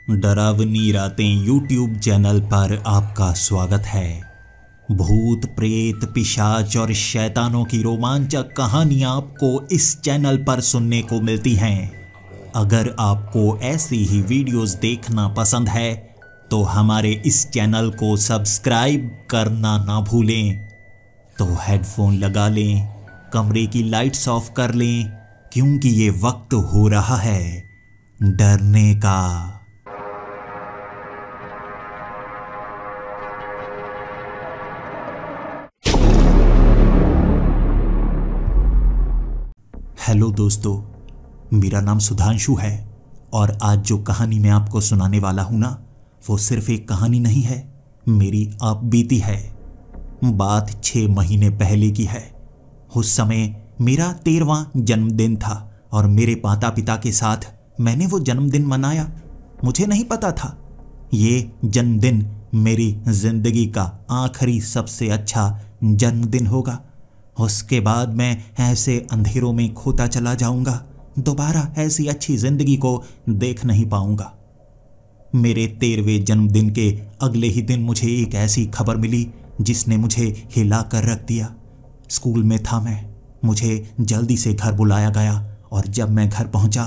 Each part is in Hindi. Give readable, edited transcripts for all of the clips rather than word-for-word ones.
डरावनी रातें यूट्यूब चैनल पर आपका स्वागत है। भूत प्रेत पिशाच और शैतानों की रोमांचक कहानियां आपको इस चैनल पर सुनने को मिलती हैं। अगर आपको ऐसी ही वीडियोस देखना पसंद है तो हमारे इस चैनल को सब्सक्राइब करना ना भूलें। तो हेडफोन लगा लें, कमरे की लाइट्स ऑफ कर लें, क्योंकि ये वक्त हो रहा है डरने का। हेलो दोस्तों, मेरा नाम सुधांशु है और आज जो कहानी मैं आपको सुनाने वाला हूं ना, वो सिर्फ एक कहानी नहीं है, मेरी आप बीती है। बात 6 महीने पहले की है। उस समय मेरा 13वां जन्मदिन था और मेरे माता पिता के साथ मैंने वो जन्मदिन मनाया। मुझे नहीं पता था ये जन्मदिन मेरी जिंदगी का आखिरी सबसे अच्छा जन्मदिन होगा। उसके बाद मैं ऐसे अंधेरों में खोता चला जाऊंगा, दोबारा ऐसी अच्छी जिंदगी को देख नहीं पाऊंगा। मेरे 13वें जन्मदिन के अगले ही दिन मुझे एक ऐसी खबर मिली जिसने मुझे हिला कर रख दिया। स्कूल में था मैं, मुझे जल्दी से घर बुलाया गया और जब मैं घर पहुंचा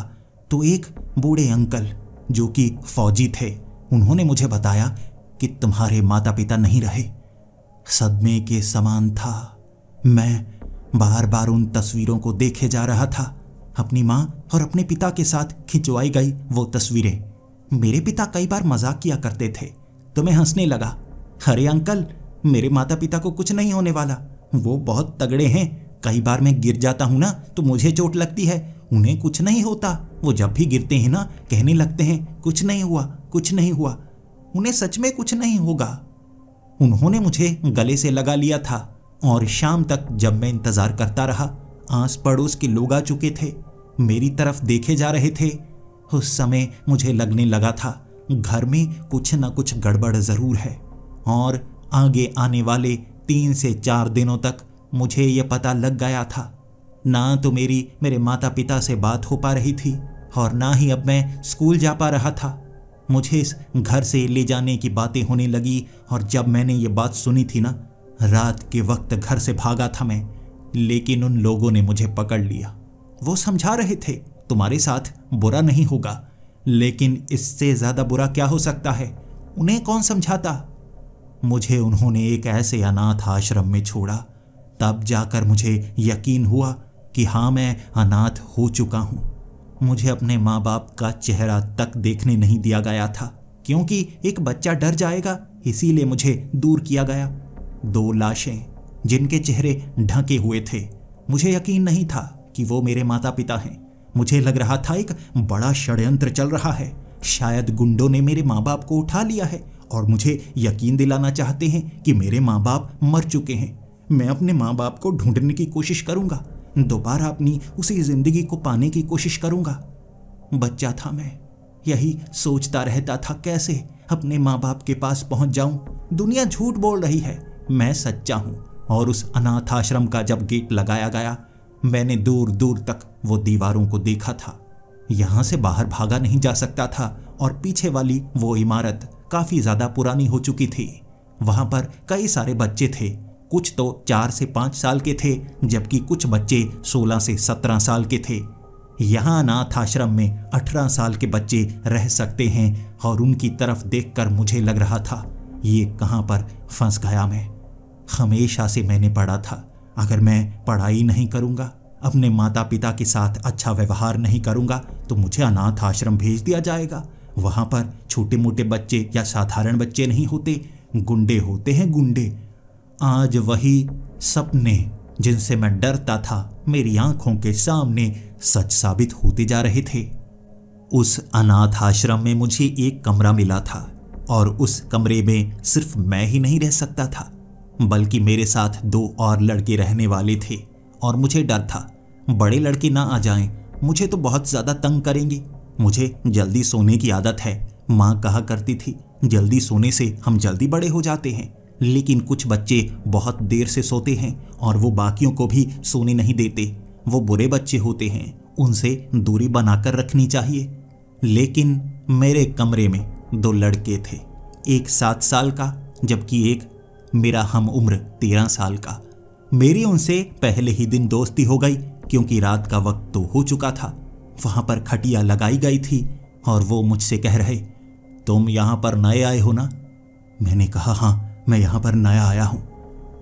तो एक बूढ़े अंकल जो कि फौजी थे, उन्होंने मुझे बताया कि तुम्हारे माता पिता नहीं रहे। सदमे के समान था। मैं बार बार उन तस्वीरों को देखे जा रहा था, अपनी माँ और अपने पिता के साथ खिंचवाई गई वो तस्वीरें। मेरे पिता कई बार मजाक किया करते थे तो मैं हंसने लगा। अरे अंकल, मेरे माता पिता को कुछ नहीं होने वाला, वो बहुत तगड़े हैं। कई बार मैं गिर जाता हूँ ना तो मुझे चोट लगती है, उन्हें कुछ नहीं होता। वो जब भी गिरते हैं ना कहने लगते हैं कुछ नहीं हुआ, कुछ नहीं हुआ। उन्हें सच में कुछ नहीं होगा। उन्होंने मुझे गले से लगा लिया था और शाम तक जब मैं इंतजार करता रहा, आस पड़ोस के लोग आ चुके थे, मेरी तरफ देखे जा रहे थे। उस समय मुझे लगने लगा था घर में कुछ न कुछ गड़बड़ जरूर है। और आगे आने वाले 3 से 4 दिनों तक मुझे यह पता लग गया था, ना तो मेरे माता पिता से बात हो पा रही थी और ना ही अब मैं स्कूल जा पा रहा था। मुझे इस घर से ले जाने की बातें होने लगी और जब मैंने ये बात सुनी थी ना, रात के वक्त घर से भागा था मैं, लेकिन उन लोगों ने मुझे पकड़ लिया। वो समझा रहे थे तुम्हारे साथ बुरा नहीं होगा, लेकिन इससे ज्यादा बुरा क्या हो सकता है, उन्हें कौन समझाता। मुझे उन्होंने एक ऐसे अनाथ आश्रम में छोड़ा। तब जाकर मुझे यकीन हुआ कि हाँ, मैं अनाथ हो चुका हूँ। मुझे अपने माँ बाप का चेहरा तक देखने नहीं दिया गया था, क्योंकि एक बच्चा डर जाएगा, इसीलिए मुझे दूर किया गया। 2 लाशें जिनके चेहरे ढके हुए थे, मुझे यकीन नहीं था कि वो मेरे माता पिता हैं। मुझे लग रहा था एक बड़ा षड्यंत्र चल रहा है। शायद गुंडों ने मेरे माँ बाप को उठा लिया है और मुझे यकीन दिलाना चाहते हैं कि मेरे माँ बाप मर चुके हैं। मैं अपने माँ बाप को ढूंढने की कोशिश करूंगा, दोबारा अपनी उसी जिंदगी को पाने की कोशिश करूंगा। बच्चा था मैं, यही सोचता रहता था कैसे अपने माँ बाप के पास पहुंच जाऊं। दुनिया झूठ बोल रही है, मैं सच्चा हूं। और उस अनाथ आश्रम का जब गेट लगाया गया, मैंने दूर दूर तक वो दीवारों को देखा था। यहां से बाहर भागा नहीं जा सकता था और पीछे वाली वो इमारत काफी ज्यादा पुरानी हो चुकी थी। वहां पर कई सारे बच्चे थे, कुछ तो 4 से 5 साल के थे, जबकि कुछ बच्चे 16 से 17 साल के थे। यहाँ अनाथ आश्रम में 18 साल के बच्चे रह सकते हैं और उनकी तरफ देखकर मुझे लग रहा था ये कहाँ पर फंस गया मैं। हमेशा से मैंने पढ़ा था, अगर मैं पढ़ाई नहीं करूँगा, अपने माता पिता के साथ अच्छा व्यवहार नहीं करूँगा तो मुझे अनाथ आश्रम भेज दिया जाएगा। वहाँ पर छोटे मोटे बच्चे या साधारण बच्चे नहीं होते, गुंडे होते हैं, गुंडे। आज वही सपने जिनसे मैं डरता था मेरी आंखों के सामने सच साबित होते जा रहे थे। उस अनाथ आश्रम में मुझे एक कमरा मिला था और उस कमरे में सिर्फ मैं ही नहीं रह सकता था, बल्कि मेरे साथ 2 और लड़के रहने वाले थे। और मुझे डर था बड़े लड़के ना आ जाएं, मुझे तो बहुत ज़्यादा तंग करेंगे। मुझे जल्दी सोने की आदत है, माँ कहा करती थी जल्दी सोने से हम जल्दी बड़े हो जाते हैं। लेकिन कुछ बच्चे बहुत देर से सोते हैं और वो बाकियों को भी सोने नहीं देते। वो बुरे बच्चे होते हैं, उनसे दूरी बनाकर रखनी चाहिए। लेकिन मेरे कमरे में 2 लड़के थे, एक 7 साल का जबकि एक मेरा हम उम्र 13 साल का। मेरी उनसे पहले ही दिन दोस्ती हो गई क्योंकि रात का वक्त तो हो चुका था। वहां पर खटिया लगाई गई थी और वो मुझसे कह रहे, तुम यहाँ पर नए आए हो ना? मैंने कहा, हाँ मैं यहाँ पर नया आया हूँ।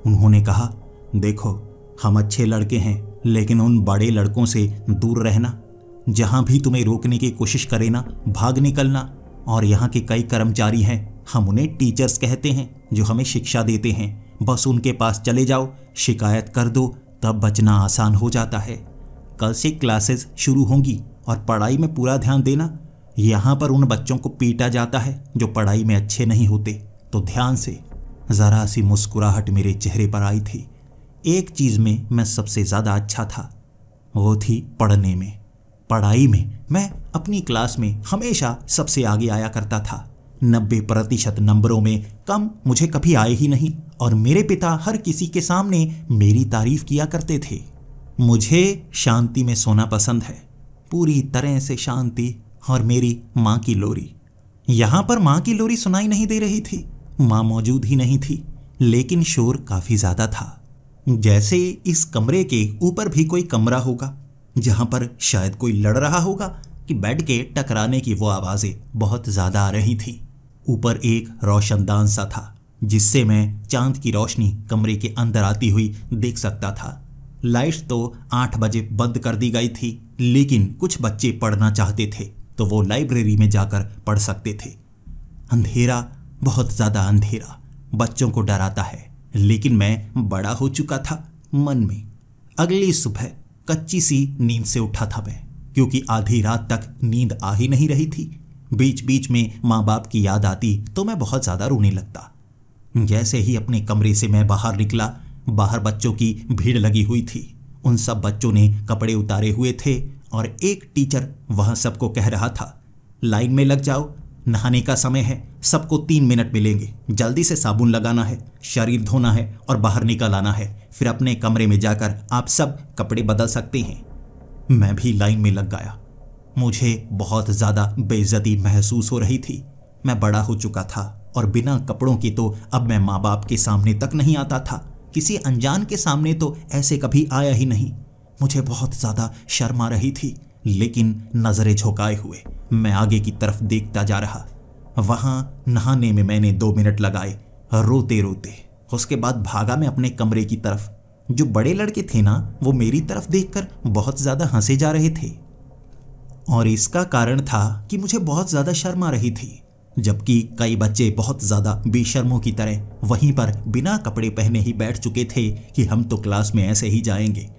उन्होंने कहा, देखो हम अच्छे लड़के हैं लेकिन उन बड़े लड़कों से दूर रहना। जहाँ भी तुम्हें रोकने की कोशिश करे ना, भाग निकलना। और यहाँ के कई कर्मचारी हैं, हम उन्हें टीचर्स कहते हैं, जो हमें शिक्षा देते हैं। बस उनके पास चले जाओ, शिकायत कर दो, तब बचना आसान हो जाता है। कल से क्लासेस शुरू होंगी और पढ़ाई में पूरा ध्यान देना। यहाँ पर उन बच्चों को पीटा जाता है जो पढ़ाई में अच्छे नहीं होते, तो ध्यान से। ज़रा सी मुस्कुराहट मेरे चेहरे पर आई थी। एक चीज़ में मैं सबसे ज़्यादा अच्छा था, वो थी पढ़ने में। पढ़ाई में मैं अपनी क्लास में हमेशा सबसे आगे आया करता था। 90% नंबरों में कम मुझे कभी आए ही नहीं और मेरे पिता हर किसी के सामने मेरी तारीफ किया करते थे। मुझे शांति में सोना पसंद है, पूरी तरह से शांति। और मेरी माँ की लोरी। यहाँ पर माँ की लोरी सुनाई नहीं दे रही थी, माँ मौजूद ही नहीं थी, लेकिन शोर काफ़ी ज़्यादा था। जैसे इस कमरे के ऊपर भी कोई कमरा होगा जहाँ पर शायद कोई लड़ रहा होगा कि बेड के टकराने की वो आवाज़ें बहुत ज़्यादा आ रही थी। ऊपर एक रोशनदान सा था जिससे मैं चांद की रोशनी कमरे के अंदर आती हुई देख सकता था। लाइट्स तो 8 बजे बंद कर दी गई थी, लेकिन कुछ बच्चे पढ़ना चाहते थे तो वो लाइब्रेरी में जाकर पढ़ सकते थे। अंधेरा, बहुत ज़्यादा अंधेरा बच्चों को डराता है, लेकिन मैं बड़ा हो चुका था मन में। अगली सुबह कच्ची सी नींद से उठा था मैं, क्योंकि आधी रात तक नींद आ ही नहीं रही थी। बीच बीच में माँ बाप की याद आती तो मैं बहुत ज़्यादा रोने लगता। जैसे ही अपने कमरे से मैं बाहर निकला, बाहर बच्चों की भीड़ लगी हुई थी। उन सब बच्चों ने कपड़े उतारे हुए थे और एक टीचर वहाँ सबको कह रहा था, लाइन में लग जाओ, नहाने का समय है, सबको 3 मिनट मिलेंगे, जल्दी से साबुन लगाना है, शरीर धोना है और बाहर निकल आना है, फिर अपने कमरे में जाकर आप सब कपड़े बदल सकते हैं। मैं भी लाइन में लग गया। मुझे बहुत ज़्यादा बेइज्जती महसूस हो रही थी। मैं बड़ा हो चुका था और बिना कपड़ों के तो अब मैं माँ बाप के सामने तक नहीं आता था, किसी अनजान के सामने तो ऐसे कभी आया ही नहीं। मुझे बहुत ज़्यादा शर्म आ रही थी, लेकिन नज़रें झुकाए हुए मैं आगे की तरफ देखता जा रहा। वहाँ नहाने में मैंने 2 मिनट लगाए रोते रोते। उसके बाद भागा मैं अपने कमरे की तरफ। जो बड़े लड़के थे ना, वो मेरी तरफ देखकर बहुत ज़्यादा हंसे जा रहे थे और इसका कारण था कि मुझे बहुत ज़्यादा शर्म आ रही थी, जबकि कई बच्चे बहुत ज़्यादा बेशर्मों की तरह वहीं पर बिना कपड़े पहने ही बैठ चुके थे कि हम तो क्लास में ऐसे ही जाएंगे।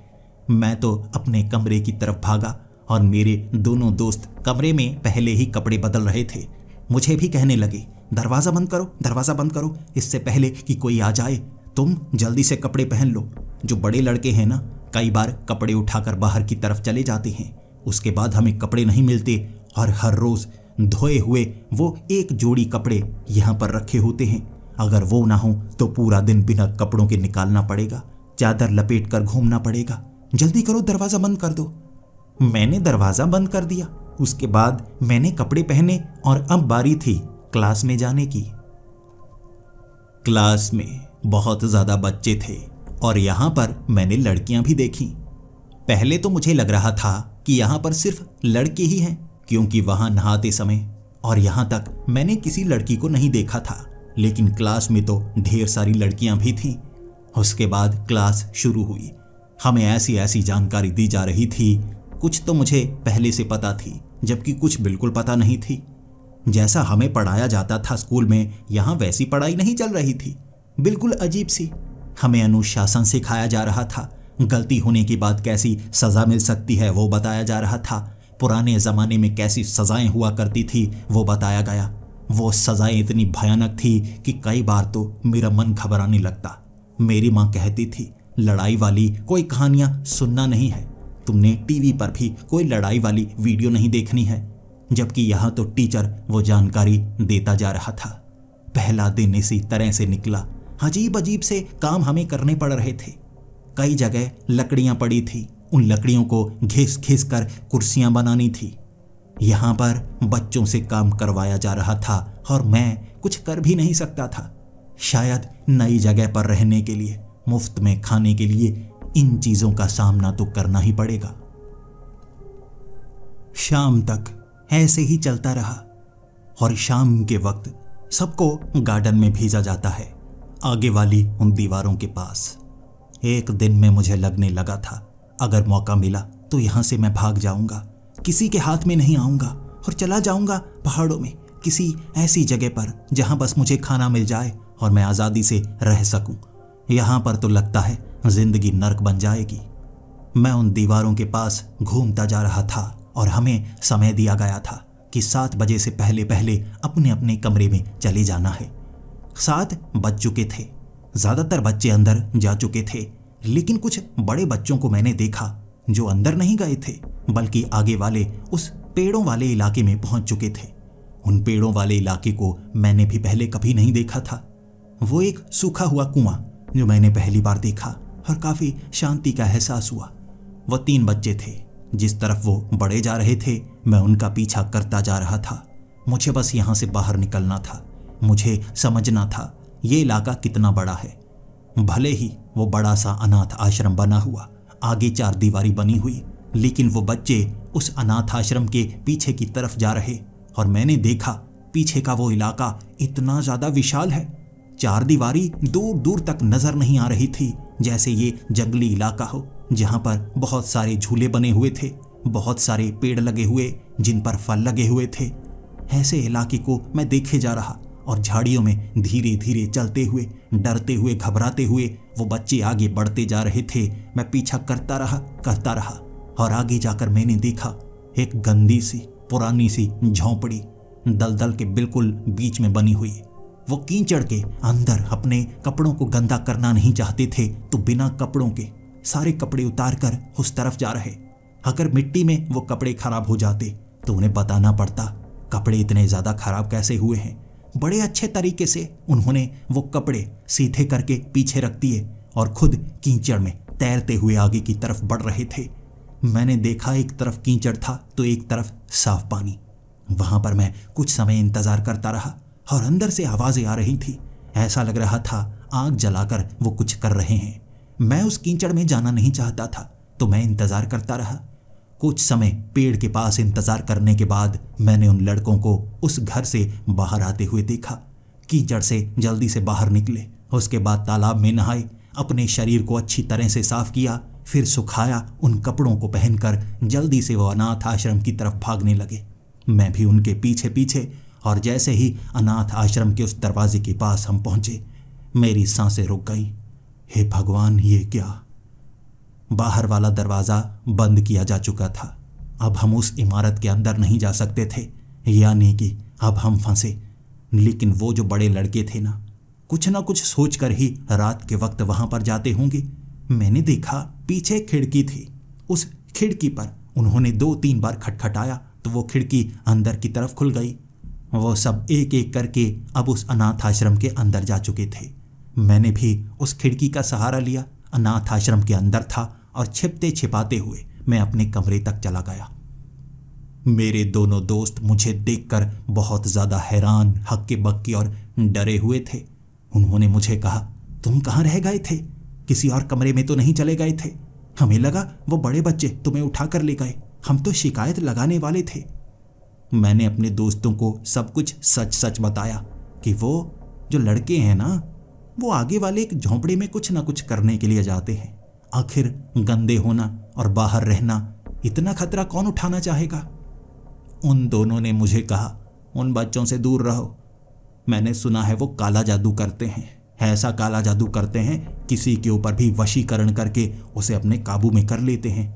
मैं तो अपने कमरे की तरफ भागा और मेरे दोनों दोस्त कमरे में पहले ही कपड़े बदल रहे थे। मुझे भी कहने लगे, दरवाज़ा बंद करो, दरवाज़ा बंद करो, इससे पहले कि कोई आ जाए, तुम जल्दी से कपड़े पहन लो। जो बड़े लड़के हैं ना, कई बार कपड़े उठाकर बाहर की तरफ चले जाते हैं, उसके बाद हमें कपड़े नहीं मिलते और हर रोज़ धोए हुए वो एक जोड़ी कपड़े यहाँ पर रखे होते हैं। अगर वो ना हो तो पूरा दिन बिना कपड़ों के निकालना पड़ेगा, चादर लपेट कर घूमना पड़ेगा। जल्दी करो, दरवाज़ा बंद कर दो। मैंने दरवाज़ा बंद कर दिया। उसके बाद मैंने कपड़े पहने और अब बारी थी क्लास में जाने की। क्लास में बहुत ज़्यादा बच्चे थे और यहाँ पर मैंने लड़कियाँ भी देखी। पहले तो मुझे लग रहा था कि यहाँ पर सिर्फ लड़के ही हैं, क्योंकि वहाँ नहाते समय और यहाँ तक मैंने किसी लड़की को नहीं देखा था, लेकिन क्लास में तो ढेर सारी लड़कियाँ भी थीं। उसके बाद क्लास शुरू हुई। हमें ऐसी ऐसी जानकारी दी जा रही थी, कुछ तो मुझे पहले से पता थी जबकि कुछ बिल्कुल पता नहीं थी। जैसा हमें पढ़ाया जाता था स्कूल में, यहाँ वैसी पढ़ाई नहीं चल रही थी, बिल्कुल अजीब सी। हमें अनुशासन सिखाया जा रहा था, गलती होने के बाद कैसी सज़ा मिल सकती है वो बताया जा रहा था, पुराने ज़माने में कैसी सज़ाएं हुआ करती थी वो बताया गया। वो सज़ाएं इतनी भयानक थी कि कई बार तो मेरा मन घबराने लगता। मेरी माँ कहती थी, लड़ाई वाली कोई कहानियाँ सुनना नहीं है, तुमने टीवी पर भी कोई लड़ाई वाली वीडियो नहीं देखनी है। जबकि यहाँ तो टीचर वो जानकारी देता जा रहा था। पहला दिन इसी तरह से निकला। अजीब अजीब से काम हमें करने पड़ रहे थे। कई जगह लकड़ियाँ पड़ी थी, उन लकड़ियों को घिस घिस कर कुर्सियाँ बनानी थी। यहाँ पर बच्चों से काम करवाया जा रहा था और मैं कुछ कर भी नहीं सकता था। शायद नई जगह पर रहने के लिए, मुफ्त में खाने के लिए इन चीजों का सामना तो करना ही पड़ेगा। शाम तक ऐसे ही चलता रहा और शाम के वक्त सबको गार्डन में भेजा जाता है, आगे वाली उन दीवारों के पास। एक दिन में मुझे लगने लगा था अगर मौका मिला तो यहां से मैं भाग जाऊंगा, किसी के हाथ में नहीं आऊंगा और चला जाऊंगा पहाड़ों में, किसी ऐसी जगह पर जहां बस मुझे खाना मिल जाए और मैं आज़ादी से रह सकूं। यहां पर तो लगता है जिंदगी नर्क बन जाएगी। मैं उन दीवारों के पास घूमता जा रहा था और हमें समय दिया गया था कि 7 बजे से पहले पहले अपने अपने कमरे में चले जाना है। 7 बज चुके थे, ज्यादातर बच्चे अंदर जा चुके थे, लेकिन कुछ बड़े बच्चों को मैंने देखा जो अंदर नहीं गए थे बल्कि आगे वाले उस पेड़ों वाले इलाके में पहुंच चुके थे। उन पेड़ों वाले इलाके को मैंने भी पहले कभी नहीं देखा था। वो एक सूखा हुआ कुआं जो मैंने पहली बार देखा और काफी शांति का एहसास हुआ। वो 3 बच्चे थे, जिस तरफ वो बड़े जा रहे थे मैं उनका पीछा करता जा रहा था। मुझे बस यहां से बाहर निकलना था। मुझे समझना था ये इलाका कितना बड़ा है। भले ही वो बड़ा सा अनाथ आश्रम बना हुआ, आगे 4 दीवारी बनी हुई, लेकिन वो बच्चे उस अनाथ आश्रम के पीछे की तरफ जा रहे और मैंने देखा पीछे का वो इलाका इतना ज्यादा विशाल है। 4 दीवारी दूर दूर तक नजर नहीं आ रही थी, जैसे ये जंगली इलाका हो जहां पर बहुत सारे झूले बने हुए थे, बहुत सारे पेड़ लगे हुए जिन पर फल लगे हुए थे। ऐसे इलाके को मैं देखे जा रहा और झाड़ियों में धीरे धीरे चलते हुए, डरते हुए, घबराते हुए वो बच्चे आगे बढ़ते जा रहे थे। मैं पीछा करता रहा और आगे जाकर मैंने देखा एक गंदी सी पुरानी सी झोंपड़ी दलदल के बिल्कुल बीच में बनी हुई। वो कीचड़ के अंदर अपने कपड़ों को गंदा करना नहीं चाहते थे तो बिना कपड़ों के सारे कपड़े उतार कर उस तरफ जा रहे। अगर मिट्टी में वो कपड़े खराब हो जाते तो उन्हें बताना पड़ता कपड़े इतने ज्यादा खराब कैसे हुए हैं। बड़े अच्छे तरीके से उन्होंने वो कपड़े सीधे करके पीछे रख दिए और खुद कीचड़ में तैरते हुए आगे की तरफ बढ़ रहे थे। मैंने देखा एक तरफ कीचड़ था तो एक तरफ साफ पानी। वहां पर मैं कुछ समय इंतजार करता रहा और अंदर से आवाजें आ रही थी। ऐसा लग रहा था आग जलाकर वो कुछ कर रहे हैं। मैं उस कीचड़ में जाना नहीं चाहता था तो मैं इंतजार करता रहा। कुछ समय पेड़ के पास इंतजार करने के बाद मैंने उन लड़कों को उस घर से बाहर आते हुए देखा। कीचड़ से जल्दी से बाहर निकले, उसके बाद तालाब में नहाए, अपने शरीर को अच्छी तरह से साफ किया, फिर सुखाया, उन कपड़ों को पहनकर जल्दी से वो अनाथ आश्रम की तरफ भागने लगे। मैं भी उनके पीछे पीछे, और जैसे ही अनाथ आश्रम के उस दरवाजे के पास हम पहुंचे मेरी सांसें रुक गईं। हे भगवान, ये क्या! बाहर वाला दरवाज़ा बंद किया जा चुका था। अब हम उस इमारत के अंदर नहीं जा सकते थे, यानी कि अब हम फंसे। लेकिन वो जो बड़े लड़के थे ना, कुछ ना कुछ सोचकर ही रात के वक्त वहां पर जाते होंगे। मैंने देखा पीछे खिड़की थी, उस खिड़की पर उन्होंने 2-3 बार खटखटाया तो वो खिड़की अंदर की तरफ खुल गई। वो सब एक एक करके अब उस अनाथ आश्रम के अंदर जा चुके थे। मैंने भी उस खिड़की का सहारा लिया, अनाथ आश्रम के अंदर था और छिपते छिपाते हुए मैं अपने कमरे तक चला गया। मेरे दोनों दोस्त मुझे देखकर बहुत ज्यादा हैरान, हक्के बक्के और डरे हुए थे। उन्होंने मुझे कहा, तुम कहाँ रह गए थे? किसी और कमरे में तो नहीं चले गए थे? हमें लगा वो बड़े बच्चे तुम्हें उठा कर ले गए, हम तो शिकायत लगाने वाले थे। मैंने अपने दोस्तों को सब कुछ सच सच बताया कि वो जो लड़के हैं ना, वो आगे वाले एक झोंपड़े में कुछ ना कुछ करने के लिए जाते हैं। आखिर गंदे होना और बाहर रहना, इतना खतरा कौन उठाना चाहेगा? उन दोनों ने मुझे कहा, उन बच्चों से दूर रहो। मैंने सुना है वो काला जादू करते हैं। ऐसा काला जादू करते हैं किसी के ऊपर भी वशीकरण करके उसे अपने काबू में कर लेते हैं।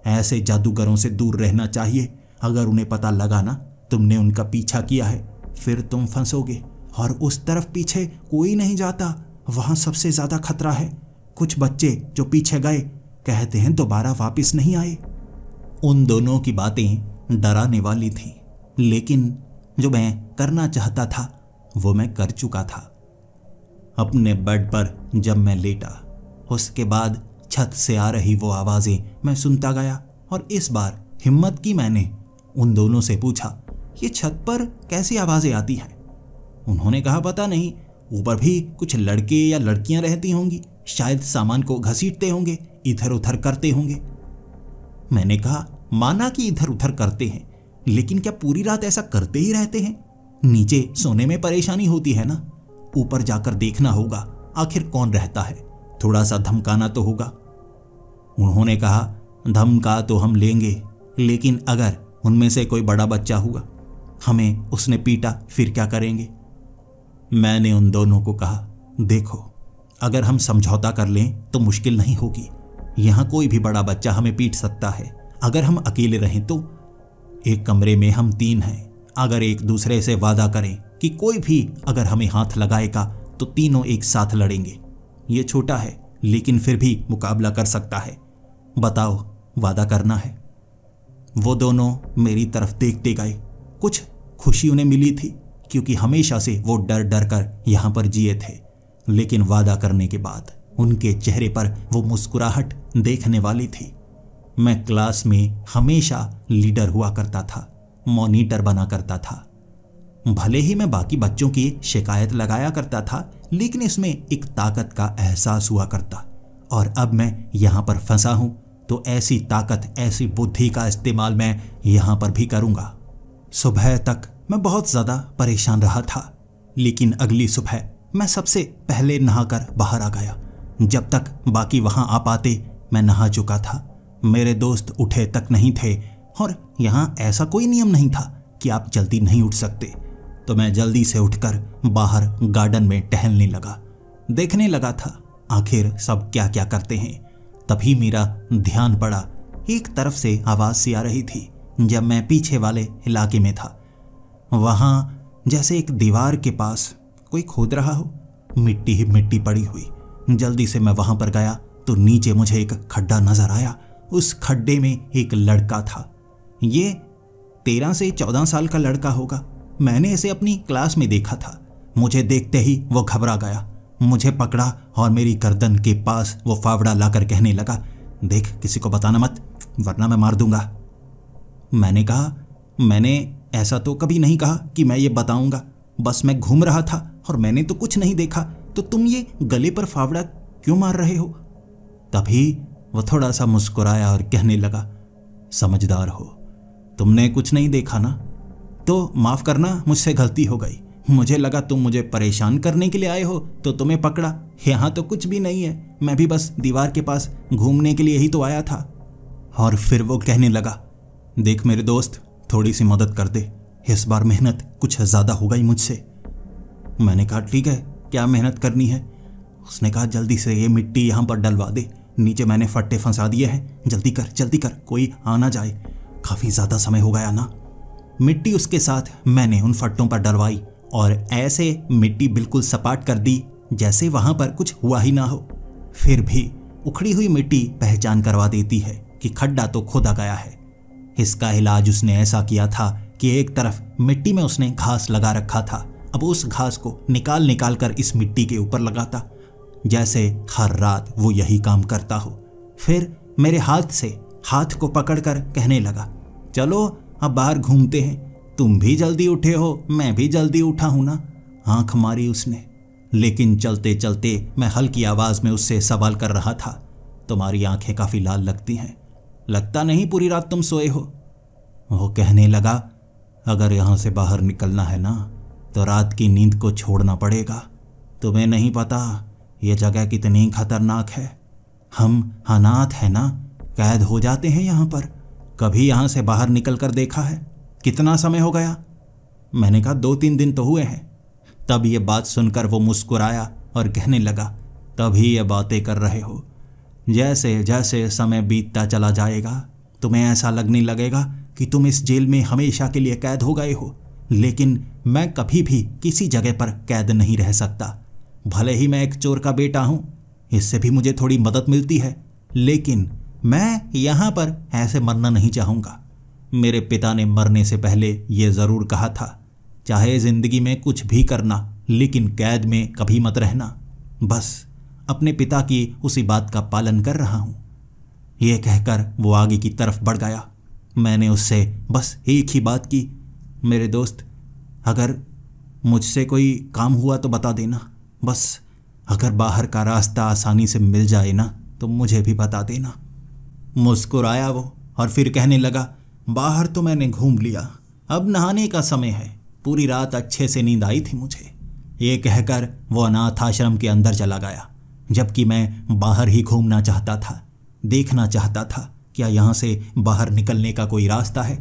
ऐसे जादूगरों से दूर रहना चाहिए। अगर उन्हें पता लगा ना तुमने उनका पीछा किया है, फिर तुम फंसोगे। और उस तरफ पीछे कोई नहीं जाता, वहां सबसे ज्यादा खतरा है। कुछ बच्चे जो पीछे गए कहते हैं दोबारा वापस नहीं आए। उन दोनों की बातें डराने वाली थीं, लेकिन जो मैं करना चाहता था वो मैं कर चुका था। अपने बेड पर जब मैं लेटा, उसके बाद छत से आ रही वो आवाजें मैं सुनता गया और इस बार हिम्मत की मैंने उन दोनों से पूछा, ये छत पर कैसी आवाजें आती हैं? उन्होंने कहा, पता नहीं, ऊपर भी कुछ लड़के या लड़कियां रहती होंगी, शायद सामान को घसीटते होंगे, इधर उधर करते होंगे। मैंने कहा, माना कि इधर उधर करते हैं, लेकिन क्या पूरी रात ऐसा करते ही रहते हैं? नीचे सोने में परेशानी होती है ना, ऊपर जाकर देखना होगा, आखिर कौन रहता है, थोड़ा सा धमकाना तो होगा। उन्होंने कहा, धमका तो हम लेंगे, लेकिन अगर उनमें से कोई बड़ा बच्चा हुआ, हमें उसने पीटा, फिर क्या करेंगे? मैंने उन दोनों को कहा, देखो, अगर हम समझौता कर लें तो मुश्किल नहीं होगी। यहां कोई भी बड़ा बच्चा हमें पीट सकता है। अगर हम अकेले रहें तो एक कमरे में हम 3 हैं। अगर एक दूसरे से वादा करें कि कोई भी अगर हमें हाथ लगाएगा तो तीनों एक साथ लड़ेंगे। ये छोटा है लेकिन फिर भी मुकाबला कर सकता है। बताओ, वादा करना है? वो दोनों मेरी तरफ देखते गए। कुछ खुशी उन्हें मिली थी क्योंकि हमेशा से वो डर डर कर यहां पर जिए थे, लेकिन वादा करने के बाद उनके चेहरे पर वो मुस्कुराहट देखने वाली थी। मैं क्लास में हमेशा लीडर हुआ करता था, मॉनिटर बना करता था। भले ही मैं बाकी बच्चों की शिकायत लगाया करता था, लेकिन इसमें एक ताकत का एहसास हुआ करता। और अब मैं यहां पर फंसा हूं तो ऐसी ताकत, ऐसी बुद्धि का इस्तेमाल मैं यहां पर भी करूंगा। सुबह तक मैं बहुत ज्यादा परेशान रहा था, लेकिन अगली सुबह मैं सबसे पहले नहाकर बाहर आ गया। जब तक बाकी वहां आ पाते मैं नहा चुका था। मेरे दोस्त उठे तक नहीं थे और यहां ऐसा कोई नियम नहीं था कि आप जल्दी नहीं उठ सकते। तो मैं जल्दी से उठकर बाहर गार्डन में टहलने लगा, देखने लगा था आखिर सब क्या क्या करते हैं। तभी मेरा ध्यान पड़ा, एक तरफ से आवाज सी आ रही थी। जब मैं पीछे वाले इलाके में था, वहां जैसे एक दीवार के पास कोई खोद रहा हो, मिट्टी ही मिट्टी पड़ी हुई। जल्दी से मैं वहां पर गया तो नीचे मुझे एक खड्डा नजर आया। उस खड्डे में एक लड़का था। ये 13 से 14 साल का लड़का होगा। मैंने इसे अपनी क्लास में देखा था। मुझे देखते ही वो घबरा गया, मुझे पकड़ा और मेरी गर्दन के पास वो फावड़ा लाकर कहने लगा, देख, किसी को बताना मत वरना मैं मार दूंगा। मैंने कहा, मैंने ऐसा तो कभी नहीं कहा कि मैं ये बताऊंगा, बस मैं घूम रहा था और मैंने तो कुछ नहीं देखा, तो तुम ये गले पर फावड़ा क्यों मार रहे हो? तभी वो थोड़ा सा मुस्कुराया और कहने लगा, समझदार हो, तुमने कुछ नहीं देखा ना, तो माफ करना, मुझसे गलती हो गई। मुझे लगा तुम मुझे परेशान करने के लिए आए हो तो तुम्हें पकड़ा। यहाँ तो कुछ भी नहीं है, मैं भी बस दीवार के पास घूमने के लिए ही तो आया था। और फिर वो कहने लगा, देख मेरे दोस्त, थोड़ी सी मदद कर दे, इस बार मेहनत कुछ ज़्यादा हो गई मुझसे। मैंने कहा, ठीक है, क्या मेहनत करनी है? उसने कहा, जल्दी से ये मिट्टी यहाँ पर डलवा दे, नीचे मैंने फट्टे फंसा दिए हैं, जल्दी कर, कोई आ ना जाए, काफ़ी ज़्यादा समय हो गया ना। मिट्टी उसके साथ मैंने उन फट्टों पर डलवाई और ऐसे मिट्टी बिल्कुल सपाट कर दी जैसे वहाँ पर कुछ हुआ ही ना हो। फिर भी उखड़ी हुई मिट्टी पहचान करवा देती है कि खड्डा तो खोदा गया है। इसका इलाज उसने ऐसा किया था कि एक तरफ मिट्टी में उसने घास लगा रखा था, अब उस घास को निकाल निकाल कर इस मिट्टी के ऊपर लगाता, जैसे हर रात वो यही काम करता हो। फिर मेरे हाथ से हाथ को पकड़कर कहने लगा, चलो अब बाहर घूमते हैं, तुम भी जल्दी उठे हो, मैं भी जल्दी उठा हूं ना। आंख मारी उसने, लेकिन चलते चलते मैं हल्की आवाज में उससे सवाल कर रहा था, तुम्हारी आंखें काफी लाल लगती हैं, लगता नहीं पूरी रात तुम सोए हो। वो कहने लगा, अगर यहां से बाहर निकलना है ना तो रात की नींद को छोड़ना पड़ेगा। तुम्हें नहीं पता ये जगह कितनी खतरनाक है, हम अनाथ है ना, कैद हो जाते हैं यहाँ पर। कभी यहाँ से बाहर निकल कर देखा है? कितना समय हो गया? मैंने कहा, 2-3 दिन तो हुए हैं। तब ये बात सुनकर वो मुस्कुराया और कहने लगा, तभी ये बातें कर रहे हो, जैसे जैसे समय बीतता चला जाएगा तुम्हें ऐसा लगने लगेगा कि तुम इस जेल में हमेशा के लिए कैद हो गए हो। लेकिन मैं कभी भी किसी जगह पर कैद नहीं रह सकता। भले ही मैं एक चोर का बेटा हूं, इससे भी मुझे थोड़ी मदद मिलती है, लेकिन मैं यहाँ पर ऐसे मरना नहीं चाहूँगा। मेरे पिता ने मरने से पहले ये ज़रूर कहा था, चाहे ज़िंदगी में कुछ भी करना, लेकिन कैद में कभी मत रहना। बस अपने पिता की उसी बात का पालन कर रहा हूँ। ये कहकर वो आगे की तरफ बढ़ गया। मैंने उससे बस एक ही बात की, मेरे दोस्त अगर मुझसे कोई काम हुआ तो बता देना, बस अगर बाहर का रास्ता आसानी से मिल जाए ना तो मुझे भी बता देना। मुस्कुराया वो और फिर कहने लगा, बाहर तो मैंने घूम लिया, अब नहाने का समय है, पूरी रात अच्छे से नींद आई थी मुझे। ये कहकर वो अनाथ आश्रम के अंदर चला गया, जबकि मैं बाहर ही घूमना चाहता था, देखना चाहता था क्या यहाँ से बाहर निकलने का कोई रास्ता है।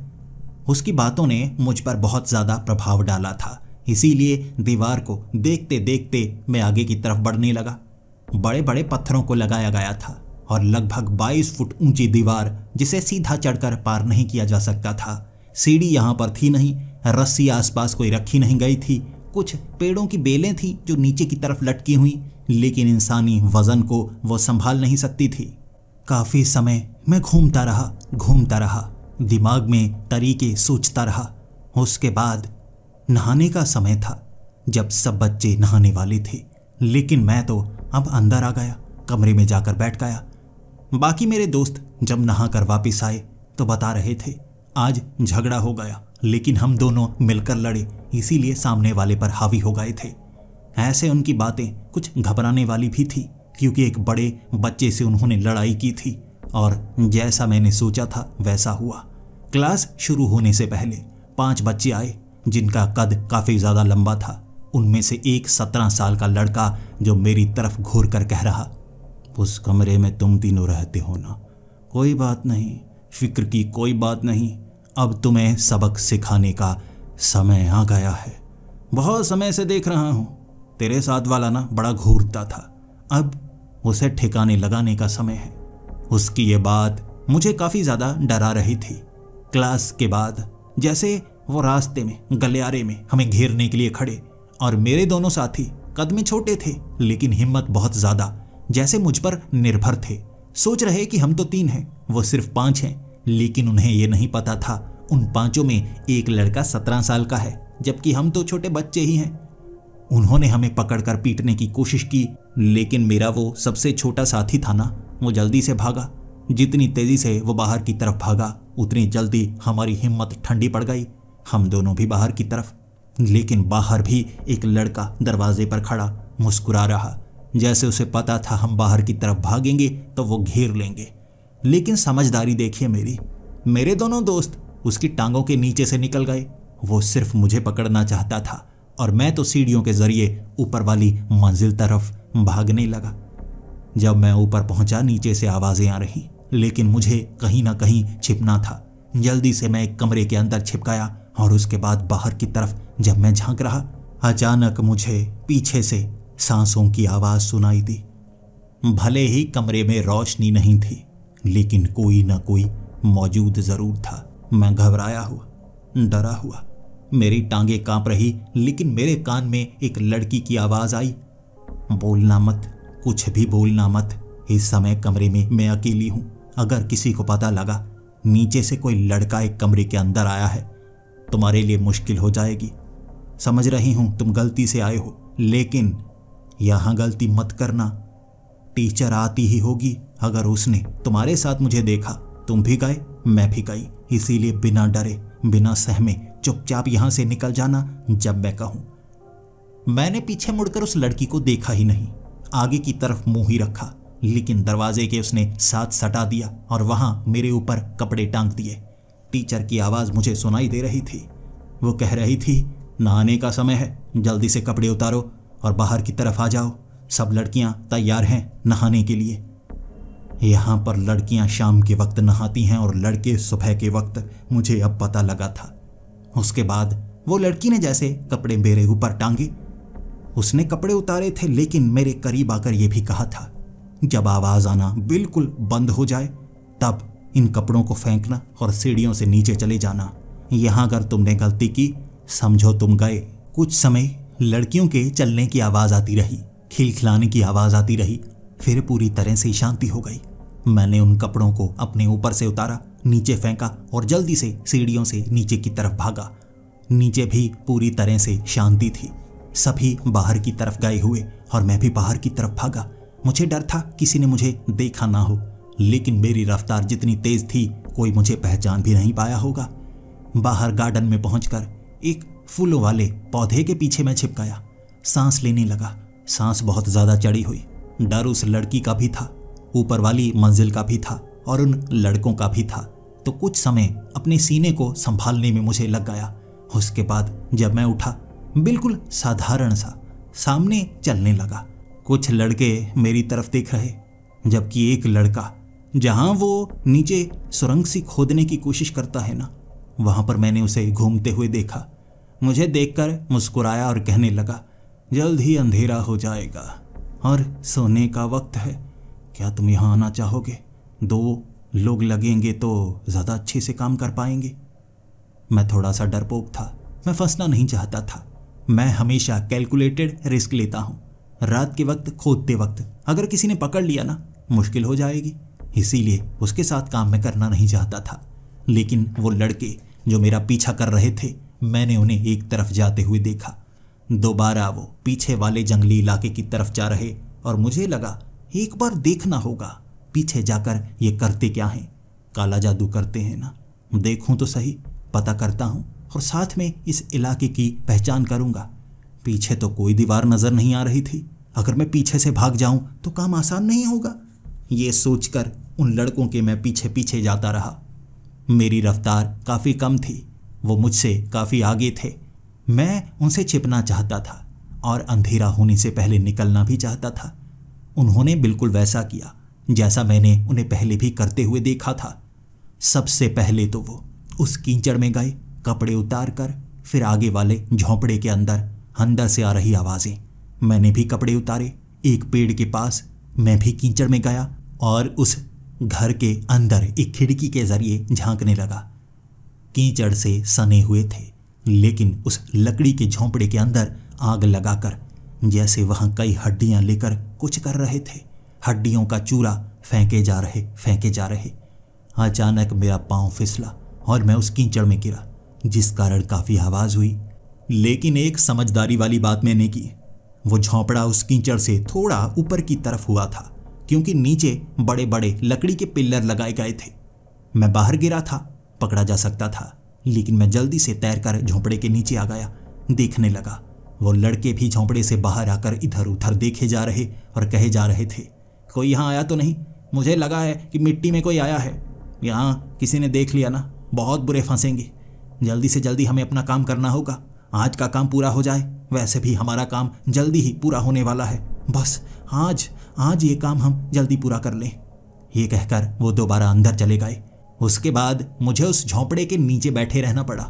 उसकी बातों ने मुझ पर बहुत ज़्यादा प्रभाव डाला था, इसीलिए दीवार को देखते देखते मैं आगे की तरफ बढ़ने लगा। बड़े बड़े पत्थरों को लगाया गया था और लगभग 22 फुट ऊंची दीवार जिसे सीधा चढ़कर पार नहीं किया जा सकता था। सीढ़ी यहाँ पर थी नहीं, रस्सी आसपास कोई रखी नहीं गई थी, कुछ पेड़ों की बेलें थी जो नीचे की तरफ लटकी हुई, लेकिन इंसानी वजन को वो संभाल नहीं सकती थी। काफ़ी समय मैं घूमता रहा, दिमाग में तरीके सोचता रहा। उसके बाद नहाने का समय था, जब सब बच्चे नहाने वाले थे, लेकिन मैं तो अब अंदर आ गया, कमरे में जाकर बैठ गया। बाकी मेरे दोस्त जब नहाकर वापस आए तो बता रहे थे, आज झगड़ा हो गया, लेकिन हम दोनों मिलकर लड़े, इसीलिए सामने वाले पर हावी हो गए थे। ऐसे उनकी बातें कुछ घबराने वाली भी थी, क्योंकि एक बड़े बच्चे से उन्होंने लड़ाई की थी और जैसा मैंने सोचा था वैसा हुआ। क्लास शुरू होने से पहले 5 बच्चे आए जिनका कद काफ़ी ज़्यादा लंबा था। उनमें से एक 17 साल का लड़का जो मेरी तरफ घूर कर कह रहा, उस कमरे में तुम तीनों रहते हो ना? कोई बात नहीं, फिक्र की कोई बात नहीं, अब तुम्हें सबक सिखाने का समय आ गया है। बहुत समय से देख रहा हूँ, तेरे साथ वाला ना बड़ा घूरता था, अब उसे ठिकाने लगाने का समय है। उसकी ये बात मुझे काफ़ी ज़्यादा डरा रही थी। क्लास के बाद जैसे वो रास्ते में गलियारे में हमें घेरने के लिए खड़े, और मेरे दोनों साथी कद में छोटे थे लेकिन हिम्मत बहुत ज़्यादा, जैसे मुझ पर निर्भर थे। सोच रहे कि हम तो 3 हैं, वो सिर्फ 5 हैं, लेकिन उन्हें ये नहीं पता था उन 5 में एक लड़का 17 साल का है, जबकि हम तो छोटे बच्चे ही हैं। उन्होंने हमें पकड़कर पीटने की कोशिश की, लेकिन मेरा वो सबसे छोटा साथी था ना, वो जल्दी से भागा। जितनी तेजी से वो बाहर की तरफ भागा, उतनी जल्दी हमारी हिम्मत ठंडी पड़ गई। हम दोनों भी बाहर की तरफ, लेकिन बाहर भी एक लड़का दरवाजे पर खड़ा मुस्कुरा रहा, जैसे उसे पता था हम बाहर की तरफ भागेंगे तो वो घेर लेंगे। लेकिन समझदारी देखिए मेरे दोनों दोस्त उसकी टांगों के नीचे से निकल गए। वो सिर्फ मुझे पकड़ना चाहता था और मैं तो सीढ़ियों के जरिए ऊपर वाली मंजिल तरफ भागने लगा। जब मैं ऊपर पहुंचा, नीचे से आवाजें आ रही, लेकिन मुझे कहीं ना कहीं छिपना था। जल्दी से मैं एक कमरे के अंदर छिप गया और उसके बाद बाहर की तरफ जब मैं झांक रहा, अचानक मुझे पीछे से सांसों की आवाज सुनाई दी। भले ही कमरे में रोशनी नहीं थी, लेकिन कोई ना कोई मौजूद जरूर था। मैं घबराया हुआ, डरा हुआ, मेरी टांगें कांप रही, लेकिन मेरे कान में एक लड़की की आवाज आई, बोलना मत, कुछ भी बोलना मत, इस समय कमरे में मैं अकेली हूं। अगर किसी को पता लगा नीचे से कोई लड़का एक कमरे के अंदर आया है, तुम्हारे लिए मुश्किल हो जाएगी। समझ रही हूं तुम गलती से आए हो, लेकिन यहां गलती मत करना। टीचर आती ही होगी, अगर उसने तुम्हारे साथ मुझे देखा, तुम भी गए, मैं भी गई, इसीलिए बिना डरे, बिना सहमे चुपचाप यहां से निकल जाना जब मैं कहूं। मैंने पीछे मुड़कर उस लड़की को देखा ही नहीं, आगे की तरफ मुंह ही रखा, लेकिन दरवाजे के उसने साथ सटा दिया और वहां मेरे ऊपर कपड़े टांग दिए। टीचर की आवाज मुझे सुनाई दे रही थी। वो कह रही थी, नहाने का समय है, जल्दी से कपड़े उतारो और बाहर की तरफ आ जाओ, सब लड़कियां तैयार हैं नहाने के लिए। यहाँ पर लड़कियां शाम के वक्त नहाती हैं और लड़के सुबह के वक्त, मुझे अब पता लगा था। उसके बाद वो लड़की ने जैसे कपड़े मेरे ऊपर टांगे, उसने कपड़े उतारे थे, लेकिन मेरे करीब आकर यह भी कहा था, जब आवाज आना बिल्कुल बंद हो जाए तब इन कपड़ों को फेंकना और सीढ़ियों से नीचे चले जाना। यहाँ अगर तुमने गलती की, समझो तुम गए। कुछ समय लड़कियों के चलने की आवाज आती रही, खिलखिलाने की आवाज आती रही, फिर पूरी तरह से शांति हो गई। मैंने उन कपड़ों को अपने ऊपर से उतारा, नीचे फेंका और जल्दी से सीढ़ियों से नीचे की तरफ भागा। नीचे भी पूरी तरह से शांति थी, सभी बाहर की तरफ गए हुए और मैं भी बाहर की तरफ भागा। मुझे डर था किसी ने मुझे देखा ना हो, लेकिन मेरी रफ्तार जितनी तेज थी कोई मुझे पहचान भी नहीं पाया होगा। बाहर गार्डन में पहुंचकर एक फूलों वाले पौधे के पीछे मैं छिप गया। सांस लेने लगा। सांस बहुत ज्यादा चढ़ी हुई। डर उस लड़की का भी था, ऊपर वाली मंजिल का भी था और उन लड़कों का भी था। तो कुछ समय अपने सीने को संभालने में मुझे लग गया। उसके बाद जब मैं उठा, बिल्कुल साधारण सा सामने चलने लगा। कुछ लड़के मेरी तरफ देख रहे, जबकि एक लड़का जहां वो नीचे सुरंग सी खोदने की कोशिश करता है ना, वहां पर मैंने उसे घूमते हुए देखा। मुझे देखकर मुस्कुराया और कहने लगा, जल्द ही अंधेरा हो जाएगा और सोने का वक्त है। क्या तुम यहाँ आना चाहोगे? 2 लोग लगेंगे तो ज़्यादा अच्छे से काम कर पाएंगे। मैं थोड़ा सा डरपोक था। मैं फंसना नहीं चाहता था। मैं हमेशा कैलकुलेटेड रिस्क लेता हूँ। रात के वक्त खोदते वक्त अगर किसी ने पकड़ लिया ना, मुश्किल हो जाएगी। इसीलिए उसके साथ काम मैं करना नहीं चाहता था। लेकिन वो लड़के जो मेरा पीछा कर रहे थे, मैंने उन्हें एक तरफ जाते हुए देखा। दोबारा वो पीछे वाले जंगली इलाके की तरफ जा रहे और मुझे लगा एक बार देखना होगा पीछे जाकर ये करते क्या हैं। काला जादू करते हैं ना, देखूं तो सही, पता करता हूं और साथ में इस इलाके की पहचान करूंगा। पीछे तो कोई दीवार नजर नहीं आ रही थी। अगर मैं पीछे से भाग जाऊं तो काम आसान नहीं होगा। ये सोचकर उन लड़कों के मैं पीछे पीछे जाता रहा। मेरी रफ्तार काफ़ी कम थी। वो मुझसे काफ़ी आगे थे। मैं उनसे छिपना चाहता था और अंधेरा होने से पहले निकलना भी चाहता था। उन्होंने बिल्कुल वैसा किया जैसा मैंने उन्हें पहले भी करते हुए देखा था। सबसे पहले तो वो उस कीचड़ में गए कपड़े उतार कर, फिर आगे वाले झोंपड़े के अंदर से आ रही आवाज़ें। मैंने भी कपड़े उतारे। एक पेड़ के पास मैं भी कीचड़ में गया और उस घर के अंदर एक खिड़की के जरिए झांकने लगा। कीचड़ से सने हुए थे, लेकिन उस लकड़ी के झोंपड़े के अंदर आग लगाकर जैसे वहां कई हड्डियां लेकर कुछ कर रहे थे। हड्डियों का चूरा फेंके जा रहे। अचानक मेरा पांव फिसला और मैं उस कीचड़ में गिरा, जिस कारण काफी आवाज हुई। लेकिन एक समझदारी वाली बात मैंने की। वो झोंपड़ा उस कीचड़ से थोड़ा ऊपर की तरफ हुआ था, क्योंकि नीचे बड़े बड़े लकड़ी के पिल्लर लगाए गए थे। मैं बाहर गिरा था, पकड़ा जा सकता था, लेकिन मैं जल्दी से तैरकर झोंपड़े के नीचे आ गया। देखने लगा। वो लड़के भी झोंपड़े से बाहर आकर इधर उधर देखे जा रहे और कहे जा रहे थे, कोई यहाँ आया तो नहीं? मुझे लगा है कि मिट्टी में कोई आया है। यहाँ किसी ने देख लिया ना, बहुत बुरे फंसेंगे। जल्दी से जल्दी हमें अपना काम करना होगा। आज का काम पूरा हो जाए। वैसे भी हमारा काम जल्दी ही पूरा होने वाला है। बस आज ये काम हम जल्दी पूरा कर लें। ये कहकर वो दोबारा अंदर चले गए। उसके बाद मुझे उस झोंपड़े के नीचे बैठे रहना पड़ा।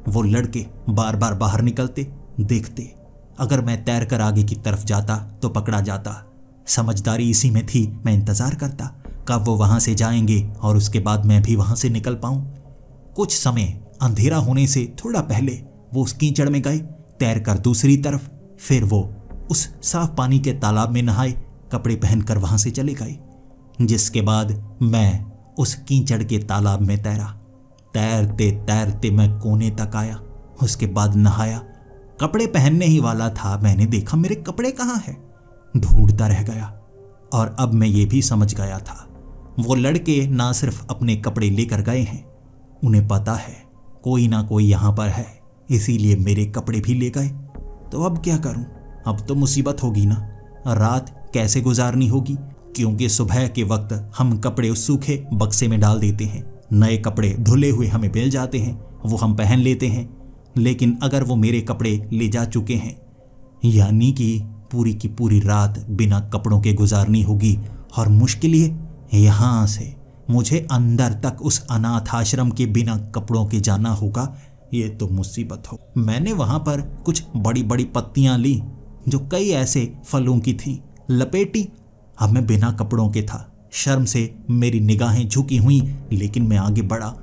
वो लड़के बार बार बाहर निकलते, देखते। अगर मैं तैरकर आगे की तरफ जाता तो पकड़ा जाता। समझदारी इसी में थी, मैं इंतजार करता कब वो वहां से जाएंगे और उसके बाद मैं भी वहां से निकल पाऊं। कुछ समय अंधेरा होने से थोड़ा पहले वो उस कीचड़ में गए, तैरकर दूसरी तरफ। फिर वो उस साफ पानी के तालाब में नहाए, कपड़े पहनकर वहां से चले गए। जिसके बाद मैं उस कीचड़ के तालाब में तैरा। तैरते तैरते मैं कोने तक आया। उसके बाद नहाया। कपड़े पहनने ही वाला था, मैंने देखा मेरे कपड़े कहाँ हैं। ढूंढता रह गया और अब मैं ये भी समझ गया था, वो लड़के ना सिर्फ अपने कपड़े लेकर गए हैं, उन्हें पता है कोई ना कोई यहाँ पर है, इसीलिए मेरे कपड़े भी ले गए। तो अब क्या करूं? अब तो मुसीबत होगी ना। रात कैसे गुजारनी होगी? क्योंकि सुबह के वक्त हम कपड़े उस सूखे बक्से में डाल देते हैं। नए कपड़े धुले हुए हमें मिल जाते हैं, वो हम पहन लेते हैं। लेकिन अगर वो मेरे कपड़े ले जा चुके हैं, यानी कि पूरी की पूरी रात बिना कपड़ों के गुजारनी होगी। और मुश्किल ये यहाँ से मुझे अंदर तक उस अनाथ आश्रम के बिना कपड़ों के जाना होगा। ये तो मुसीबत हो। मैंने वहां पर कुछ बड़ी बड़ी पत्तियां ली जो कई ऐसे फलों की थीं, लपेटी। अब मैं बिना कपड़ों के था। शर्म से मेरी निगाहें झुकी हुई, लेकिन मैं आगे बढ़ा।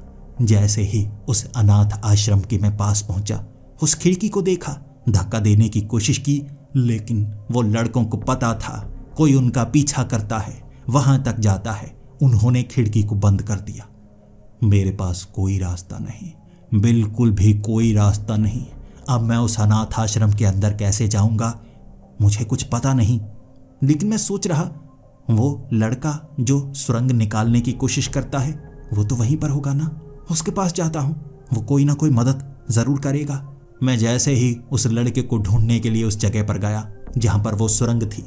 जैसे ही उस अनाथ आश्रम के मैं पास पहुंचा, उस खिड़की को देखा, धक्का देने की कोशिश की, लेकिन वो लड़कों को पता था कोई उनका पीछा करता है, वहां तक जाता है। उन्होंने खिड़की को बंद कर दिया। मेरे पास कोई रास्ता नहीं, बिल्कुल भी कोई रास्ता नहीं। अब मैं उस अनाथ आश्रम के अंदर कैसे जाऊंगा, मुझे कुछ पता नहीं। लेकिन मैं सोच रहा, वो लड़का जो सुरंग निकालने की कोशिश करता है, वो तो वहीं पर होगा ना, उसके पास जाता हूँ, वो कोई ना कोई मदद जरूर करेगा। मैं जैसे ही उस लड़के को ढूंढने के लिए उस जगह पर गया जहां पर वो सुरंग थी,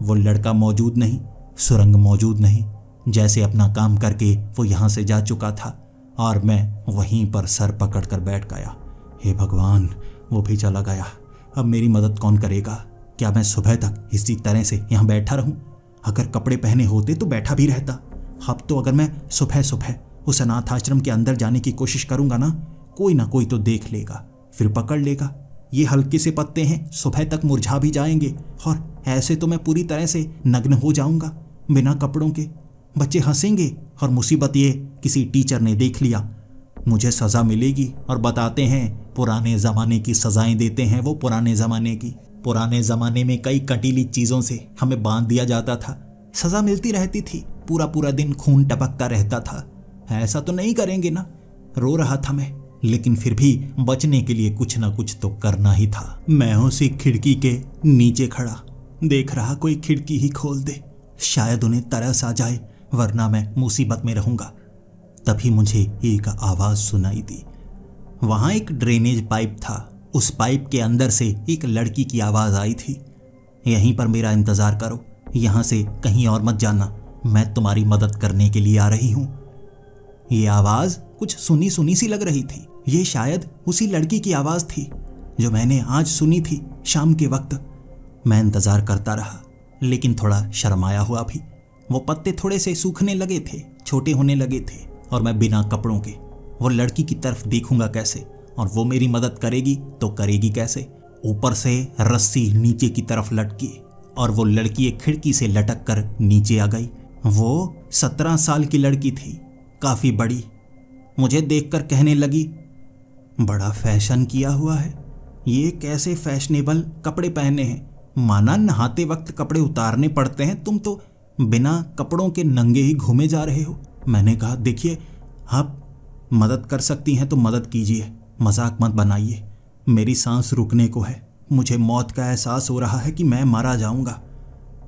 वो लड़का मौजूद नहीं, सुरंग मौजूद नहीं। जैसे अपना काम करके वो यहां से जा चुका था और मैं वहीं पर सर पकड़कर बैठ गया। हे भगवान, वो भी चला गया। अब मेरी मदद कौन करेगा? क्या मैं सुबह तक इसी तरह से यहाँ बैठा रहूं? अगर कपड़े पहने होते तो बैठा भी रहता। अब तो अगर मैं सुबह सुबह उस अनाथ आश्रम के अंदर जाने की कोशिश करूंगा ना, कोई ना कोई तो देख लेगा, फिर पकड़ लेगा। ये हल्के से पत्ते हैं, सुबह तक मुरझा भी जाएंगे और ऐसे तो मैं पूरी तरह से नग्न हो जाऊंगा बिना कपड़ों के। बच्चे हंसेंगे और मुसीबत ये किसी टीचर ने देख लिया, मुझे सज़ा मिलेगी। और बताते हैं पुराने ज़माने की सज़ाएं देते हैं वो, पुराने ज़माने की। पुराने ज़माने में कई कटीली चीज़ों से हमें बांध दिया जाता था, सज़ा मिलती रहती थी, पूरा पूरा दिन खून टपकता रहता था। ऐसा तो नहीं करेंगे ना। रो रहा था मैं, लेकिन फिर भी बचने के लिए कुछ ना कुछ तो करना ही था। मैं उसी खिड़की के नीचे खड़ा देख रहा, कोई खिड़की ही खोल दे, शायद उन्हें तरस आ जाए, वरना मैं मुसीबत में रहूंगा। तभी मुझे एक आवाज सुनाई दी। वहां एक ड्रेनेज पाइप था, उस पाइप के अंदर से एक लड़की की आवाज आई थी, यहीं पर मेरा इंतजार करो, यहां से कहीं और मत जाना, मैं तुम्हारी मदद करने के लिए आ रही हूं। ये आवाज कुछ सुनी सुनी सी लग रही थी। ये शायद उसी लड़की की आवाज थी जो मैंने आज सुनी थी शाम के वक्त। मैं इंतजार करता रहा, लेकिन थोड़ा शर्माया हुआ भी। वो पत्ते थोड़े से सूखने लगे थे, छोटे होने लगे थे, और मैं बिना कपड़ों के वो लड़की की तरफ देखूंगा कैसे? और वो मेरी मदद करेगी तो करेगी कैसे? ऊपर से रस्सी नीचे की तरफ लटकी और वो लड़की एक खिड़की से लटक कर नीचे आ गई। वो 17 साल की लड़की थी, काफी बड़ी। मुझे देखकर कहने लगी, बड़ा फैशन किया हुआ है, ये कैसे फैशनेबल कपड़े पहने हैं? माना नहाते वक्त कपड़े उतारने पड़ते हैं, तुम तो बिना कपड़ों के नंगे ही घूमे जा रहे हो। मैंने कहा, देखिए, आप मदद कर सकती हैं तो मदद कीजिए, मजाक मत बनाइए। मेरी सांस रुकने को है, मुझे मौत का एहसास हो रहा है कि मैं मारा जाऊंगा।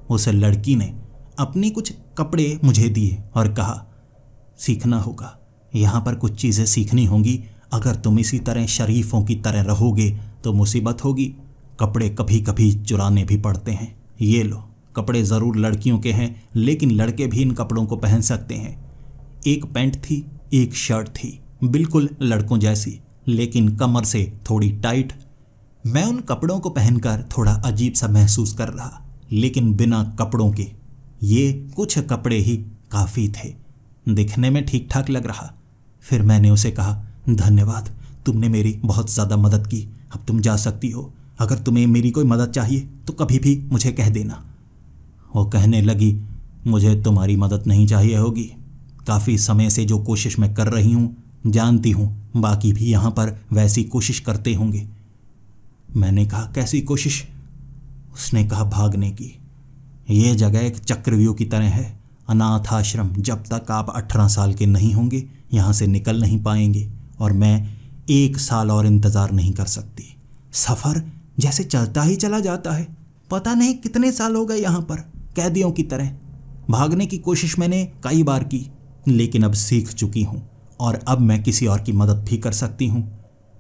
उस लड़की ने अपनी कुछ कपड़े मुझे दिए और कहा, सीखना होगा, यहाँ पर कुछ चीज़ें सीखनी होंगी। अगर तुम इसी तरह शरीफों की तरह रहोगे तो मुसीबत होगी। कपड़े कभी कभी चुराने भी पड़ते हैं। ये लो, कपड़े ज़रूर लड़कियों के हैं, लेकिन लड़के भी इन कपड़ों को पहन सकते हैं। एक पैंट थी, एक शर्ट थी, बिल्कुल लड़कों जैसी, लेकिन कमर से थोड़ी टाइट। मैं उन कपड़ों को पहनकर थोड़ा अजीब सा महसूस कर रहा, लेकिन बिना कपड़ों के ये कुछ कपड़े ही काफ़ी थे। दिखने में ठीक ठाक लग रहा। फिर मैंने उसे कहा, धन्यवाद, तुमने मेरी बहुत ज़्यादा मदद की, अब तुम जा सकती हो। अगर तुम्हें मेरी कोई मदद चाहिए तो कभी भी मुझे कह देना। वो कहने लगी, मुझे तुम्हारी मदद नहीं चाहिए होगी, काफ़ी समय से जो कोशिश मैं कर रही हूँ, जानती हूँ बाकी भी यहाँ पर वैसी कोशिश करते होंगे। मैंने कहा, कैसी कोशिश? उसने कहा, भागने की। ये जगह एक चक्रव्यूह की तरह है, अनाथ आश्रम। जब तक आप 18 साल के नहीं होंगे यहाँ से निकल नहीं पाएंगे, और मैं 1 साल और इंतज़ार नहीं कर सकती। सफ़र जैसे चलता ही चला जाता है। पता नहीं कितने साल हो गए यहाँ पर कैदियों की तरह। भागने की कोशिश मैंने कई बार की, लेकिन अब सीख चुकी हूँ और अब मैं किसी और की मदद भी कर सकती हूँ।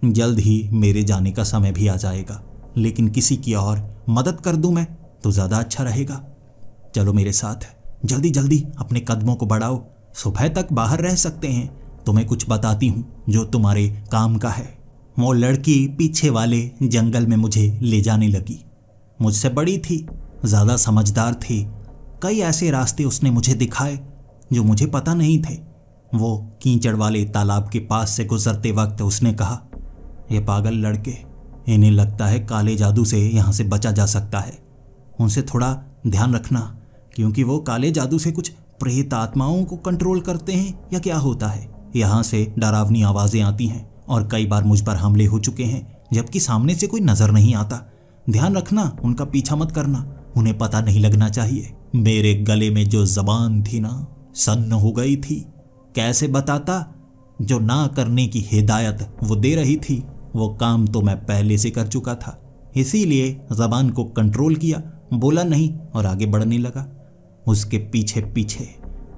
जल्द ही मेरे जाने का समय भी आ जाएगा, लेकिन किसी की और मदद कर दूँ मैं तो ज़्यादा अच्छा रहेगा। चलो मेरे साथ, जल्दी जल्दी अपने कदमों को बढ़ाओ, सुबह तक बाहर रह सकते हैं। तुम्हें कुछ बताती हूँ जो तुम्हारे काम का है। वो लड़की पीछे वाले जंगल में मुझे ले जाने लगी। मुझसे बड़ी थी, ज़्यादा समझदार थी। कई ऐसे रास्ते उसने मुझे दिखाए जो मुझे पता नहीं थे। वो कीचड़ वाले तालाब के पास से गुजरते वक्त उसने कहा, ये पागल लड़के, इन्हें लगता है काले जादू से यहाँ से बचा जा सकता है। उनसे थोड़ा ध्यान रखना, क्योंकि वो काले जादू से कुछ प्रेत आत्माओं को कंट्रोल करते हैं या क्या होता है। यहाँ से डरावनी आवाज़ें आती हैं और कई बार मुझ पर हमले हो चुके हैं, जबकि सामने से कोई नज़र नहीं आता। ध्यान रखना, उनका पीछा मत करना, उन्हें पता नहीं लगना चाहिए। मेरे गले में जो ज़बान थी ना, सन्न हो गई थी। कैसे बताता? जो ना करने की हिदायत वो दे रही थी, वो काम तो मैं पहले से कर चुका था, इसीलिए ज़बान को कंट्रोल किया, बोला नहीं और आगे बढ़ने लगा। उसके पीछे पीछे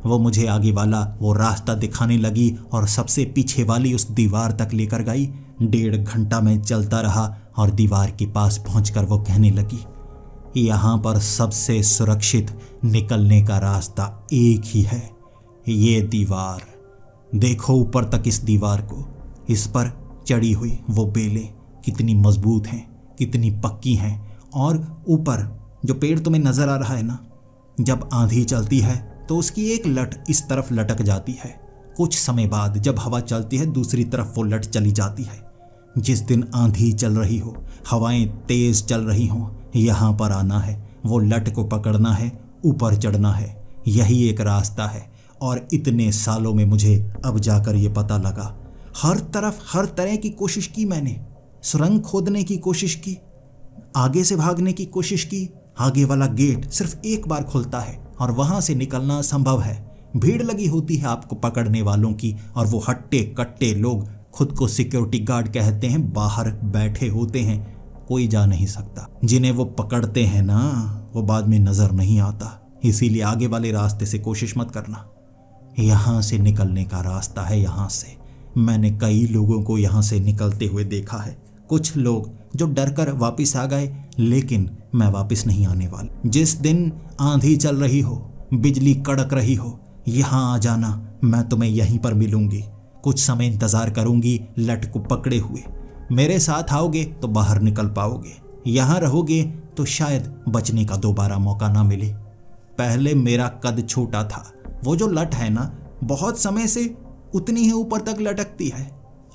वो मुझे आगे वाला वो रास्ता दिखाने लगी और सबसे पीछे वाली उस दीवार तक लेकर गई। 1.5 घंटा मैं चलता रहा और दीवार के पास पहुंचकर वो कहने लगी, यहाँ पर सबसे सुरक्षित निकलने का रास्ता एक ही है, ये दीवार। देखो ऊपर तक इस दीवार को, इस पर चढ़ी हुई वो बेलें कितनी मजबूत हैं, कितनी पक्की हैं। और ऊपर जो पेड़ तुम्हें नजर आ रहा है ना, जब आंधी चलती है तो उसकी एक लट इस तरफ लटक जाती है। कुछ समय बाद जब हवा चलती है दूसरी तरफ वो लट चली जाती है। जिस दिन आंधी चल रही हो, हवाएं तेज चल रही हों, यहाँ पर आना है, वो लट को पकड़ना है, ऊपर चढ़ना है। यही एक रास्ता है। और इतने सालों में मुझे अब जाकर ये पता लगा। हर तरफ हर तरह की कोशिश की मैंने, सुरंग खोदने की कोशिश की, आगे से भागने की कोशिश की। आगे वाला गेट सिर्फ एक बार खुलता है और वहां से निकलना संभव है। भीड़ लगी होती है आपको पकड़ने वालों की, और वो हट्टे कट्टे लोग खुद को सिक्योरिटी गार्ड कहते हैं, बाहर बैठे होते हैं। कोई जा नहीं सकता। जिन्हें वो पकड़ते हैं ना, वो बाद में नजर नहीं आता। इसीलिए आगे वाले रास्ते से कोशिश मत करना। यहाँ से निकलने का रास्ता है। यहाँ से मैंने कई लोगों को यहाँ से निकलते हुए देखा है। कुछ लोग जो डर कर वापिस आ गए, लेकिन मैं वापस नहीं आने वाला। जिस दिन आंधी चल रही हो, बिजली कड़क रही हो, यहाँ आ जाना, मैं तुम्हें यहीं पर मिलूंगी। कुछ समय इंतजार करूंगी लट को पकड़े हुए। मेरे साथ आओगे तो बाहर निकल पाओगे, यहाँ रहोगे तो शायद बचने का दोबारा मौका ना मिले। पहले मेरा कद छोटा था, वो जो लट है ना, बहुत समय से उतनी ही ऊपर तक लटकती है।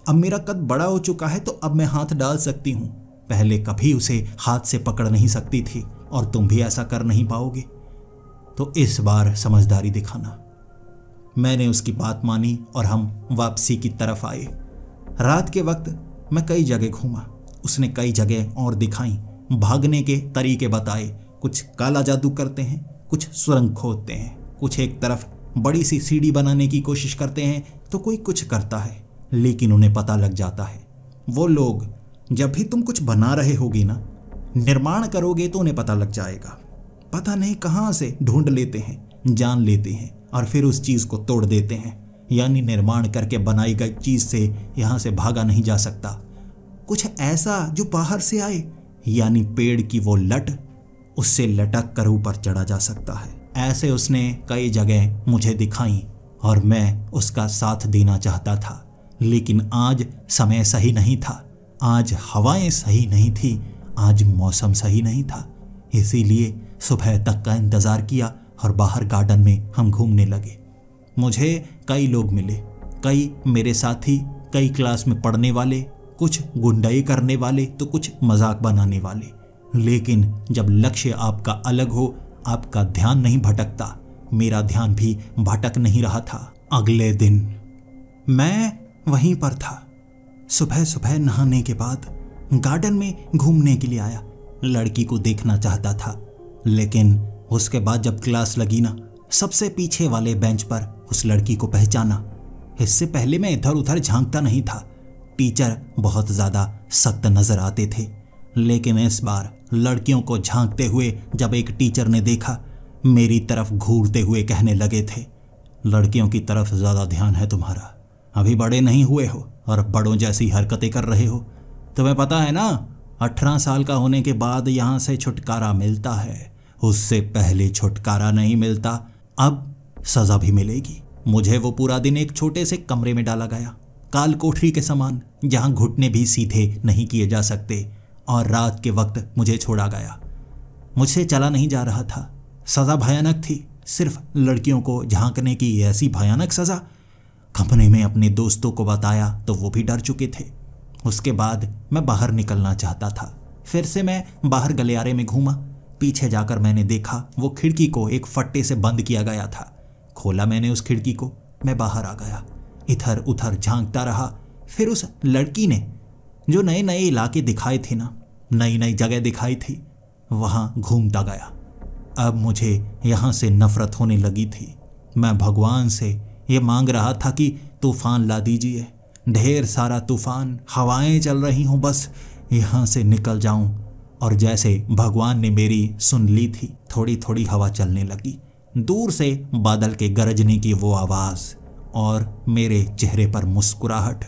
अब मेरा कद बड़ा हो चुका है तो अब मैं हाथ डाल सकती हूँ। पहले कभी उसे हाथ से पकड़ नहीं सकती थी, और तुम भी ऐसा कर नहीं पाओगे। तो इस बार समझदारी दिखाना। मैंने उसकी बात मानी और हम वापसी की तरफ आए। रात के वक्त मैं कई जगह घूमा, उसने कई जगह और दिखाई, भागने के तरीके बताए। कुछ काला जादू करते हैं, कुछ सुरंग खोदते हैं, कुछ एक तरफ बड़ी सी सीढ़ी बनाने की कोशिश करते हैं, तो कोई कुछ करता है, लेकिन उन्हें पता लग जाता है। वो लोग जब भी तुम कुछ बना रहे होगी ना, निर्माण करोगे, तो उन्हें पता लग जाएगा। पता नहीं कहाँ से ढूंढ लेते हैं, जान लेते हैं, और फिर उस चीज़ को तोड़ देते हैं। यानी निर्माण करके बनाई गई चीज़ से यहाँ से भागा नहीं जा सकता। कुछ ऐसा जो बाहर से आए, यानी पेड़ की वो लट, उससे लटक कर ऊपर चढ़ा जा सकता है। ऐसे उसने कई जगह मुझे दिखाई और मैं उसका साथ देना चाहता था, लेकिन आज समय सही नहीं था, आज हवाएं सही नहीं थी, आज मौसम सही नहीं था। इसीलिए सुबह तक का इंतज़ार किया और बाहर गार्डन में हम घूमने लगे। मुझे कई लोग मिले, कई मेरे साथी, कई क्लास में पढ़ने वाले, कुछ गुंडाई करने वाले तो कुछ मजाक बनाने वाले। लेकिन जब लक्ष्य आपका अलग हो, आपका ध्यान नहीं भटकता। मेरा ध्यान भी भटक नहीं रहा था। अगले दिन मैं वहीं पर था। सुबह सुबह नहाने के बाद गार्डन में घूमने के लिए आया। लड़की को देखना चाहता था, लेकिन उसके बाद जब क्लास लगी ना, सबसे पीछे वाले बेंच पर उस लड़की को पहचाना। इससे पहले मैं इधर उधर झांकता नहीं था। टीचर बहुत ज़्यादा सख्त नजर आते थे, लेकिन इस बार लड़कियों को झांकते हुए जब एक टीचर ने देखा, मेरी तरफ घूरते हुए कहने लगे थे, लड़कियों की तरफ ज़्यादा ध्यान है तुम्हारा, अभी बड़े नहीं हुए हो और बड़ों जैसी हरकतें कर रहे हो। तुम्हें पता है ना, 18 साल का होने के बाद यहाँ से छुटकारा मिलता है, उससे पहले छुटकारा नहीं मिलता। अब सज़ा भी मिलेगी। मुझे वो पूरा दिन एक छोटे से कमरे में डाला गया, काल कोठरी के समान, जहाँ घुटने भी सीधे नहीं किए जा सकते, और रात के वक्त मुझे छोड़ा गया। मुझसे चला नहीं जा रहा था। सज़ा भयानक थी, सिर्फ लड़कियों को झांकने की ऐसी भयानक सज़ा। कमरे में अपने दोस्तों को बताया तो वो भी डर चुके थे। उसके बाद मैं बाहर निकलना चाहता था। फिर से मैं बाहर गलियारे में घूमा। पीछे जाकर मैंने देखा वो खिड़की को एक फट्टे से बंद किया गया था। खोला मैंने उस खिड़की को, मैं बाहर आ गया। इधर उधर झांकता रहा। फिर उस लड़की ने जो नए नए इलाके दिखाए थे ना, नई नई जगह दिखाई थी, वहाँ घूमता गया। अब मुझे यहाँ से नफरत होने लगी थी। मैं भगवान से ये मांग रहा था कि तूफान ला दीजिए, ढेर सारा तूफान, हवाएं चल रही हों, बस यहाँ से निकल जाऊं। और जैसे भगवान ने मेरी सुन ली थी, थोड़ी थोड़ी हवा चलने लगी। दूर से बादल के गरजने की वो आवाज़ और मेरे चेहरे पर मुस्कुराहट।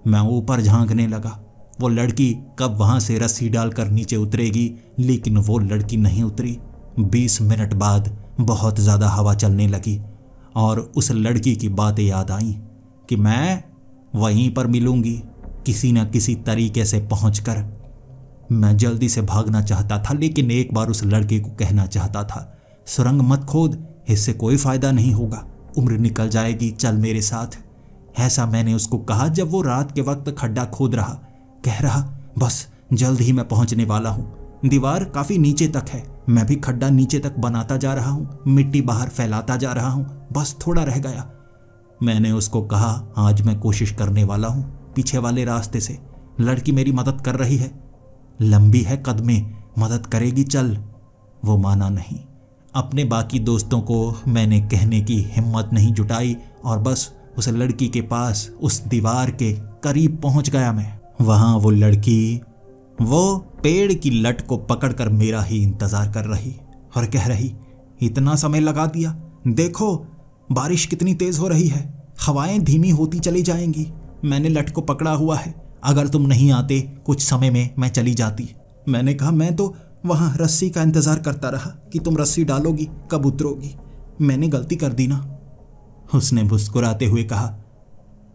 मैं ऊपर झांकने लगा। वो लड़की कब वहाँ से रस्सी डालकर नीचे उतरेगी, लेकिन वो लड़की नहीं उतरी। 20 मिनट बाद बहुत ज़्यादा हवा चलने लगी और उस लड़की की बातें याद आईं कि मैं वहीं पर मिलूंगी किसी न किसी तरीके से पहुंचकर। मैं जल्दी से भागना चाहता था, लेकिन एक बार उस लड़के को कहना चाहता था, सुरंग मत खोद, इससे कोई फ़ायदा नहीं होगा, उम्र निकल जाएगी, चल मेरे साथ। ऐसा मैंने उसको कहा जब वो रात के वक्त खड्डा खोद रहा। कह रहा, बस जल्द ही मैं पहुंचने वाला हूँ, दीवार काफ़ी नीचे तक है, मैं भी खड्डा नीचे तक बनाता जा रहा हूँ, मिट्टी बाहर फैलाता जा रहा हूँ, बस थोड़ा रह गया। मैंने उसको कहा, आज मैं कोशिश करने वाला हूँ पीछे वाले रास्ते से, लड़की मेरी मदद कर रही है, लंबी है कदमें, मदद करेगी, चल। वो माना नहीं। अपने बाकी दोस्तों को मैंने कहने की हिम्मत नहीं जुटाई और बस उस लड़की के पास, उस दीवार के करीब पहुंच गया मैं। वहां वो लड़की वो पेड़ की लट को पकड़कर मेरा ही इंतजार कर रही और कह रही, इतना समय लगा दिया, देखो बारिश कितनी तेज हो रही है, हवाएं धीमी होती चली जाएंगी, मैंने लट को पकड़ा हुआ है, अगर तुम नहीं आते कुछ समय में मैं चली जाती। मैंने कहा, मैं तो वहां रस्सी का इंतजार करता रहा कि तुम रस्सी डालोगी, कब उतरोगी, मैंने गलती कर दी ना। उसने मुस्कुराते हुए कहा,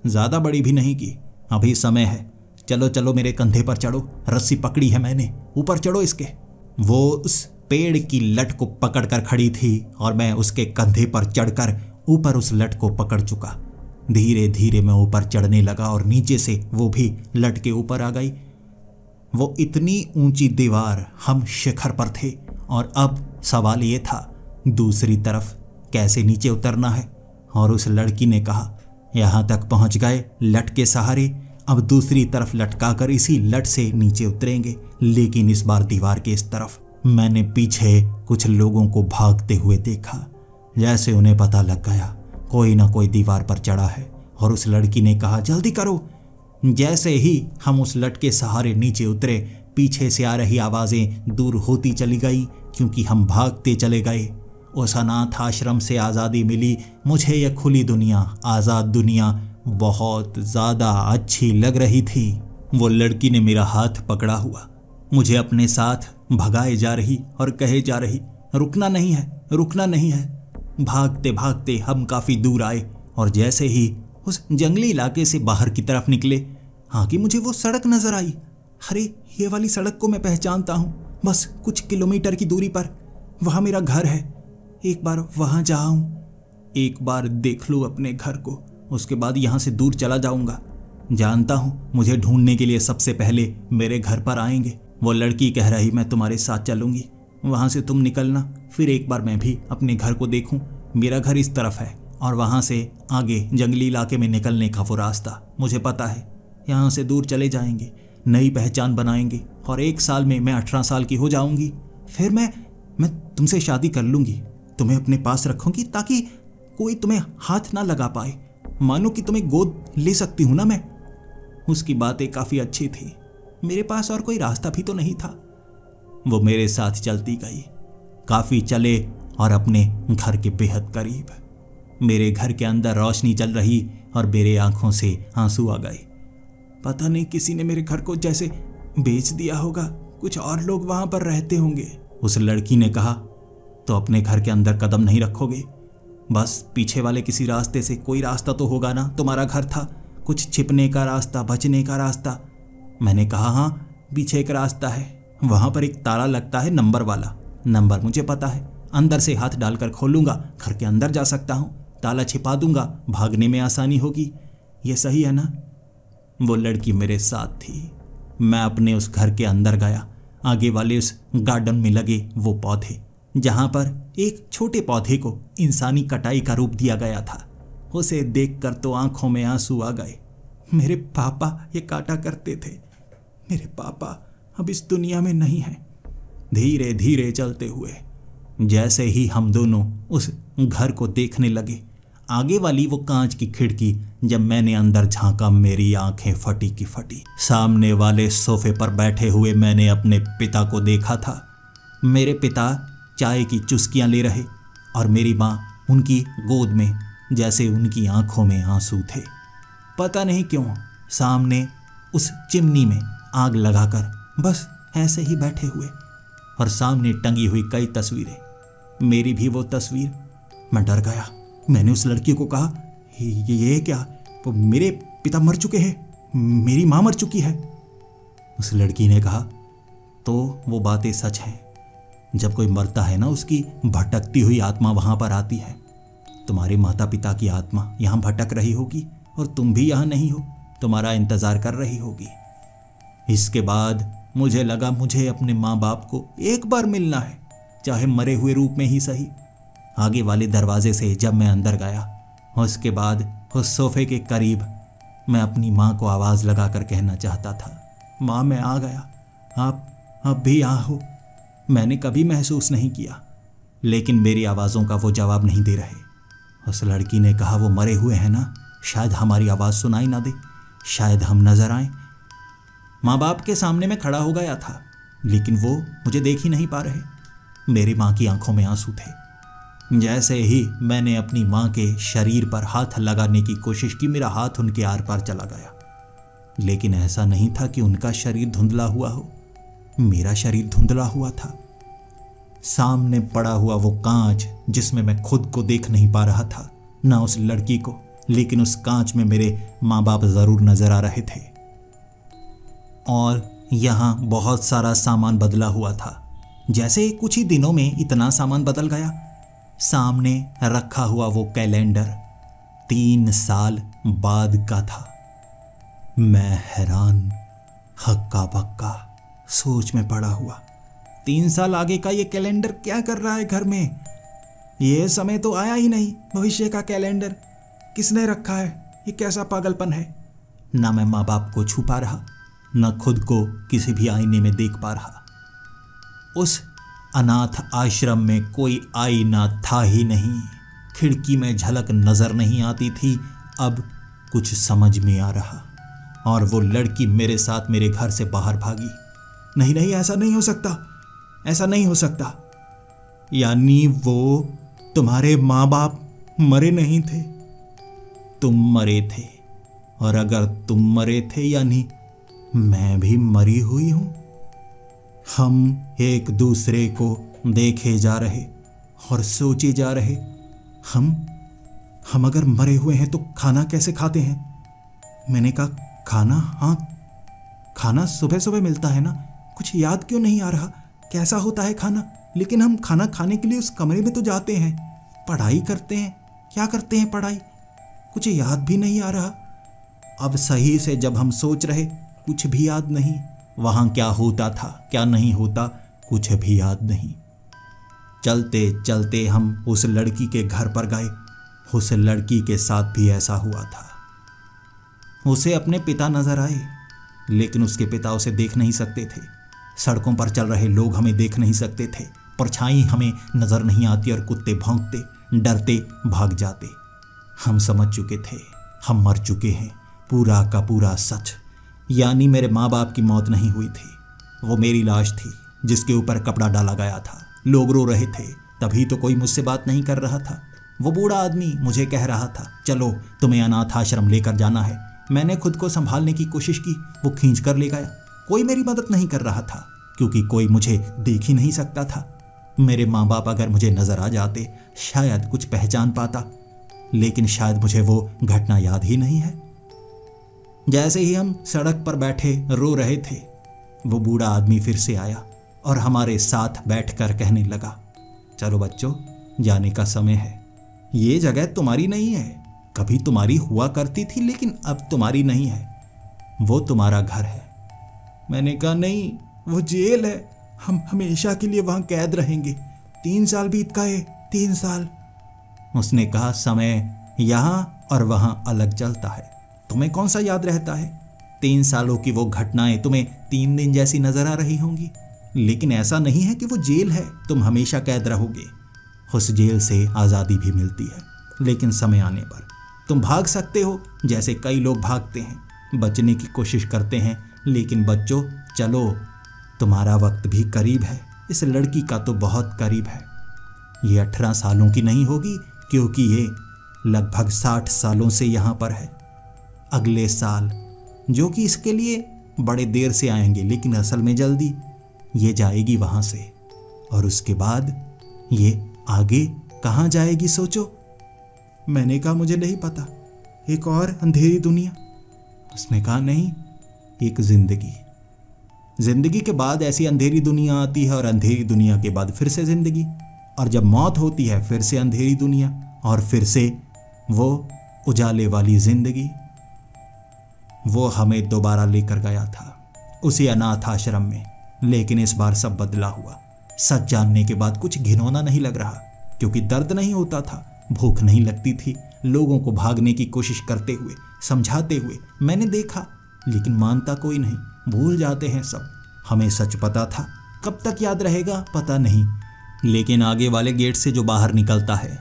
ज्यादा बड़ी भी नहीं की, अभी समय है, चलो चलो मेरे कंधे पर चढ़ो, रस्सी पकड़ी है मैंने, ऊपर चढ़ो इसके। वो उस पेड़ की लट को पकड़कर खड़ी थी और मैं उसके कंधे पर चढ़कर ऊपर उस लट को पकड़ चुका। धीरे धीरे मैं ऊपर चढ़ने लगा और नीचे से वो भी लट के ऊपर आ गई। वो इतनी ऊंची दीवार, हम शिखर पर थे और अब सवाल ये था दूसरी तरफ कैसे नीचे उतरना है। और उस लड़की ने कहा, यहाँ तक पहुँच गए लट के सहारे, अब दूसरी तरफ लटकाकर इसी लट से नीचे उतरेंगे, लेकिन इस बार दीवार के इस तरफ। मैंने पीछे कुछ लोगों को भागते हुए देखा, जैसे उन्हें पता लग गया कोई ना कोई दीवार पर चढ़ा है। और उस लड़की ने कहा, जल्दी करो। जैसे ही हम उस लट के सहारे नीचे उतरे, पीछे से आ रही आवाज़ें दूर होती चली गई क्योंकि हम भागते चले गए। उस अनाथ आश्रम से आज़ादी मिली मुझे, यह खुली दुनिया, आज़ाद दुनिया बहुत ज़्यादा अच्छी लग रही थी। वो लड़की ने मेरा हाथ पकड़ा हुआ मुझे अपने साथ भगाए जा रही और कहे जा रही, रुकना नहीं है, रुकना नहीं है। भागते भागते हम काफ़ी दूर आए और जैसे ही उस जंगली इलाके से बाहर की तरफ निकले, आगे मुझे वो सड़क नजर आई। अरे ये वाली सड़क को मैं पहचानता हूँ, बस कुछ किलोमीटर की दूरी पर वहाँ मेरा घर है, एक बार वहाँ जाऊँ, एक बार देख लूँ अपने घर को, उसके बाद यहाँ से दूर चला जाऊँगा। जानता हूँ मुझे ढूंढने के लिए सबसे पहले मेरे घर पर आएंगे। वो लड़की कह रही, मैं तुम्हारे साथ चलूँगी, वहाँ से तुम निकलना, फिर एक बार मैं भी अपने घर को देखूँ। मेरा घर इस तरफ है और वहाँ से आगे जंगली इलाके में निकलने का वो रास्ता मुझे पता है। यहाँ से दूर चले जाएंगे, नई पहचान बनाएंगे और 1 साल में मैं 18 साल की हो जाऊँगी। फिर मैं तुमसे शादी कर लूँगी, तुम्हें अपने पास रखूँगी ताकि कोई तुम्हें हाथ ना लगा पाए, मानो कि तुम्हें गोद ले सकती हूँ ना मैं। उसकी बातें काफ़ी अच्छी थी, मेरे पास और कोई रास्ता भी तो नहीं था। वो मेरे साथ चलती गई, काफ़ी चले और अपने घर के बेहद करीब। मेरे घर के अंदर रोशनी चल रही और मेरे आंखों से आंसू आ गए। पता नहीं किसी ने मेरे घर को जैसे बेच दिया होगा, कुछ और लोग वहां पर रहते होंगे। उस लड़की ने कहा, तो अपने घर के अंदर कदम नहीं रखोगे? बस पीछे वाले किसी रास्ते से, कोई रास्ता तो होगा ना, तुम्हारा घर था, कुछ छिपने का रास्ता, बचने का रास्ता। मैंने कहा, हाँ पीछे एक रास्ता है, वहां पर एक ताला लगता है नंबर वाला, नंबर मुझे पता है, अंदर से हाथ डालकर खोलूंगा, घर के अंदर जा सकता हूँ, ताला छिपा दूंगा, भागने में आसानी होगी, ये सही है ना? वो लड़की मेरे साथ थी। मैं अपने उस घर के अंदर गया। आगे वाले उस गार्डन में लगे वो पौधे, जहाँ पर एक छोटे पौधे को इंसानी कटाई का रूप दिया गया था, उसे देखकर तो आंखों में आंसू आ गए। मेरे पापा ये काटा करते थे, मेरे पापा अब इस दुनिया में नहीं हैं। धीरे धीरे चलते हुए जैसे ही हम दोनों उस घर को देखने लगे, आगे वाली वो कांच की खिड़की जब मैंने अंदर झांका, मेरी आंखें फटी की फटी। सामने वाले सोफे पर बैठे हुए मैंने अपने पिता को देखा था। मेरे पिता चाय की चुस्कियां ले रहे, और मेरी माँ उनकी गोद में, जैसे उनकी आंखों में आंसू थे। पता नहीं क्यों सामने उस चिमनी में आग लगाकर बस ऐसे ही बैठे हुए, और सामने टंगी हुई कई तस्वीरें, मेरी भी वो तस्वीर। मैं डर गया। मैंने उस लड़की को कहा, ये क्या? वो मेरे पिता मर चुके हैं, मेरी माँ मर चुकी है। उस लड़की ने कहा, तो वो बातें सच हैं। जब कोई मरता है ना, उसकी भटकती हुई आत्मा वहां पर आती है। तुम्हारे माता पिता की आत्मा यहाँ भटक रही होगी और तुम भी यहाँ नहीं हो, तुम्हारा इंतजार कर रही होगी। इसके बाद मुझे लगा मुझे अपने माँ बाप को एक बार मिलना है, चाहे मरे हुए रूप में ही सही। आगे वाले दरवाजे से जब मैं अंदर गया, उसके बाद उस सोफे के करीब मैं अपनी माँ को आवाज़ लगाकर कहना चाहता था, माँ मैं आ गया, आप भी यहाँ हो। मैंने कभी महसूस नहीं किया, लेकिन मेरी आवाज़ों का वो जवाब नहीं दे रहे। उस लड़की ने कहा, वो मरे हुए हैं ना, शायद हमारी आवाज़ सुनाई ना दे, शायद हम नजर आए। माँ बाप के सामने मैं खड़ा हो गया था, लेकिन वो मुझे देख ही नहीं पा रहे। मेरी माँ की आंखों में आंसू थे। जैसे ही मैंने अपनी माँ के शरीर पर हाथ लगाने की कोशिश की, मेरा हाथ उनके आर पार चला गया। लेकिन ऐसा नहीं था कि उनका शरीर धुंधला हुआ हो, मेरा शरीर धुंधला हुआ था। सामने पड़ा हुआ वो कांच, जिसमें मैं खुद को देख नहीं पा रहा था, ना उस लड़की को, लेकिन उस कांच में मेरे माँ बाप जरूर नजर आ रहे थे। और यहाँ बहुत सारा सामान बदला हुआ था। जैसे कुछ ही दिनों में इतना सामान बदल गया। सामने रखा हुआ वो कैलेंडर 3 साल बाद का था। मैं हैरान, हक्का बक्का सोच में पड़ा हुआ। 3 साल आगे का ये कैलेंडर क्या कर रहा है घर में? ये समय तो आया ही नहीं। भविष्य का कैलेंडर किसने रखा है? ये कैसा पागलपन है? ना मैं माँ बाप को छुपा रहा, न खुद को किसी भी आईने में देख पा रहा। उस अनाथ आश्रम में कोई आईना था ही नहीं। खिड़की में झलक नजर नहीं आती थी। अब कुछ समझ में आ रहा। और वो लड़की मेरे साथ मेरे घर से बाहर भागी। नहीं नहीं, ऐसा नहीं हो सकता, ऐसा नहीं हो सकता। यानी वो तुम्हारे माँ बाप मरे नहीं थे, तुम मरे थे। और अगर तुम मरे थे, यानी मैं भी मरी हुई हूं। हम एक दूसरे को देखे जा रहे और सोचे जा रहे, हम अगर मरे हुए हैं तो खाना कैसे खाते हैं? मैंने कहा, खाना? हाँ, खाना सुबह सुबह मिलता है ना। कुछ याद क्यों नहीं आ रहा कैसा होता है खाना? लेकिन हम खाना खाने के लिए उस कमरे में तो जाते हैं, पढ़ाई करते हैं। क्या करते हैं पढ़ाई? कुछ याद भी नहीं आ रहा। अब सही से जब हम सोच रहे, कुछ भी याद नहीं। वहां क्या होता था, क्या नहीं होता, कुछ भी याद नहीं। चलते चलते हम उस लड़की के घर पर गए। उस लड़की के साथ भी ऐसा हुआ था। उसे अपने पिता नजर आए, लेकिन उसके पिता उसे देख नहीं सकते थे। सड़कों पर चल रहे लोग हमें देख नहीं सकते थे। परछाई हमें नजर नहीं आती और कुत्ते भौंकते, डरते भाग जाते। हम समझ चुके थे, हम मर चुके हैं। पूरा का पूरा सच। यानी मेरे माँ बाप की मौत नहीं हुई थी, वो मेरी लाश थी जिसके ऊपर कपड़ा डाला गया था। लोग रो रहे थे, तभी तो कोई मुझसे बात नहीं कर रहा था। वो बूढ़ा आदमी मुझे कह रहा था, चलो तुम्हें अनाथ आश्रम लेकर जाना है। मैंने खुद को संभालने की कोशिश की, वो खींच कर ले गया। कोई मेरी मदद नहीं कर रहा था, क्योंकि कोई मुझे देख ही नहीं सकता था। मेरे माँ बाप अगर मुझे नजर आ जाते, शायद कुछ पहचान पाता, लेकिन शायद मुझे वो घटना याद ही नहीं है। जैसे ही हम सड़क पर बैठे रो रहे थे, वो बूढ़ा आदमी फिर से आया और हमारे साथ बैठकर कहने लगा, चलो बच्चों, जाने का समय है। ये जगह तुम्हारी नहीं है, कभी तुम्हारी हुआ करती थी, लेकिन अब तुम्हारी नहीं है। वो तुम्हारा घर है। मैंने कहा, नहीं, वो जेल है, हम हमेशा के लिए वहां कैद रहेंगे। 3 साल बीत गए, 3 साल। उसने कहा, समय यहां और वहां अलग चलता है। तुम्हें कौन सा याद रहता है? 3 सालों की वो घटनाएं तुम्हें 3 दिन जैसी नजर आ रही होंगी, लेकिन ऐसा नहीं है कि वो जेल है, तुम हमेशा कैद रहोगे। उस जेल से आज़ादी भी मिलती है, लेकिन समय आने पर तुम भाग सकते हो, जैसे कई लोग भागते हैं, बचने की कोशिश करते हैं। लेकिन बच्चों, चलो, तुम्हारा वक्त भी करीब है। इस लड़की का तो बहुत करीब है। ये 18 सालों की नहीं होगी, क्योंकि ये लगभग 60 सालों से यहाँ पर है। अगले साल, जो कि इसके लिए बड़े देर से आएंगे, लेकिन असल में जल्दी, ये जाएगी वहाँ से। और उसके बाद ये आगे कहाँ जाएगी सोचो। मैंने कहा मुझे नहीं पता, एक और अंधेरी दुनिया। उसने कहा नहीं, एक जिंदगी। जिंदगी के बाद ऐसी अंधेरी दुनिया आती है, और अंधेरी दुनिया के बाद फिर से जिंदगी, और जब मौत होती है फिर से अंधेरी दुनिया, और फिर से वो उजाले वाली जिंदगी। वो हमें दोबारा लेकर गया था उसी अनाथ आश्रम में, लेकिन इस बार सब बदला हुआ। सच जानने के बाद कुछ घिनौना नहीं लग रहा, क्योंकि दर्द नहीं होता था, भूख नहीं लगती थी। लोगों को भागने की कोशिश करते हुए, समझाते हुए मैंने देखा, लेकिन मानता कोई नहीं, भूल जाते हैं सब। हमें सच पता था, कब तक याद रहेगा पता नहीं। लेकिन आगे वाले गेट से जो बाहर निकलता है,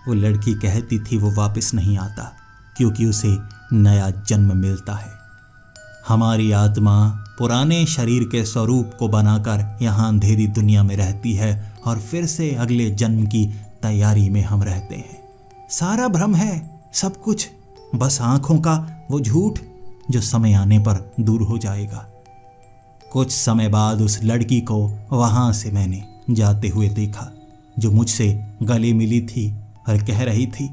वो लड़की कहती थी वो वापस नहीं आता, क्योंकि उसे नया जन्म मिलता है। हमारी आत्मा पुराने शरीर के स्वरूप को बनाकर यहाँ अंधेरी दुनिया में रहती है, और फिर से अगले जन्म की तैयारी में हम रहते हैं। सारा भ्रम है सब कुछ, बस आंखों का वो झूठ जो समय आने पर दूर हो जाएगा। कुछ समय बाद उस लड़की को वहां से मैंने जाते हुए देखा, जो मुझसे गले मिली थी और कह रही थी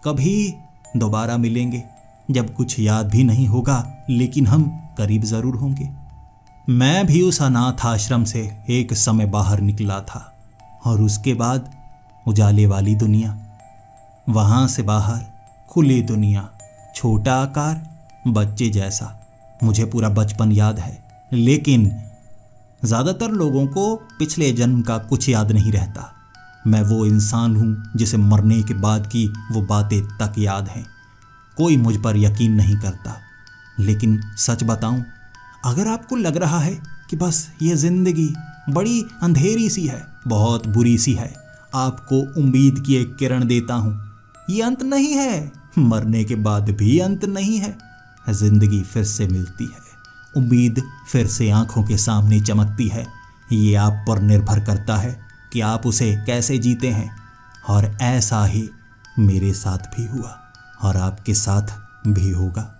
कभी दोबारा मिलेंगे, जब कुछ याद भी नहीं होगा, लेकिन हम करीब जरूर होंगे। मैं भी उस अनाथ आश्रम से एक समय बाहर निकला था, और उसके बाद उजाले वाली दुनिया, वहां से बाहर खुली दुनिया, छोटा आकार, बच्चे जैसा। मुझे पूरा बचपन याद है, लेकिन ज़्यादातर लोगों को पिछले जन्म का कुछ याद नहीं रहता। मैं वो इंसान हूँ जिसे मरने के बाद की वो बातें तक याद हैं। कोई मुझ पर यकीन नहीं करता, लेकिन सच बताऊं, अगर आपको लग रहा है कि बस ये ज़िंदगी बड़ी अंधेरी सी है, बहुत बुरी सी है, आपको उम्मीद की एक किरण देता हूँ। ये अंत नहीं है, मरने के बाद भी अंत नहीं है। ज़िंदगी फिर से मिलती है, उम्मीद फिर से आंखों के सामने चमकती है। ये आप पर निर्भर करता है कि आप उसे कैसे जीते हैं। और ऐसा ही मेरे साथ भी हुआ, और आपके साथ भी होगा।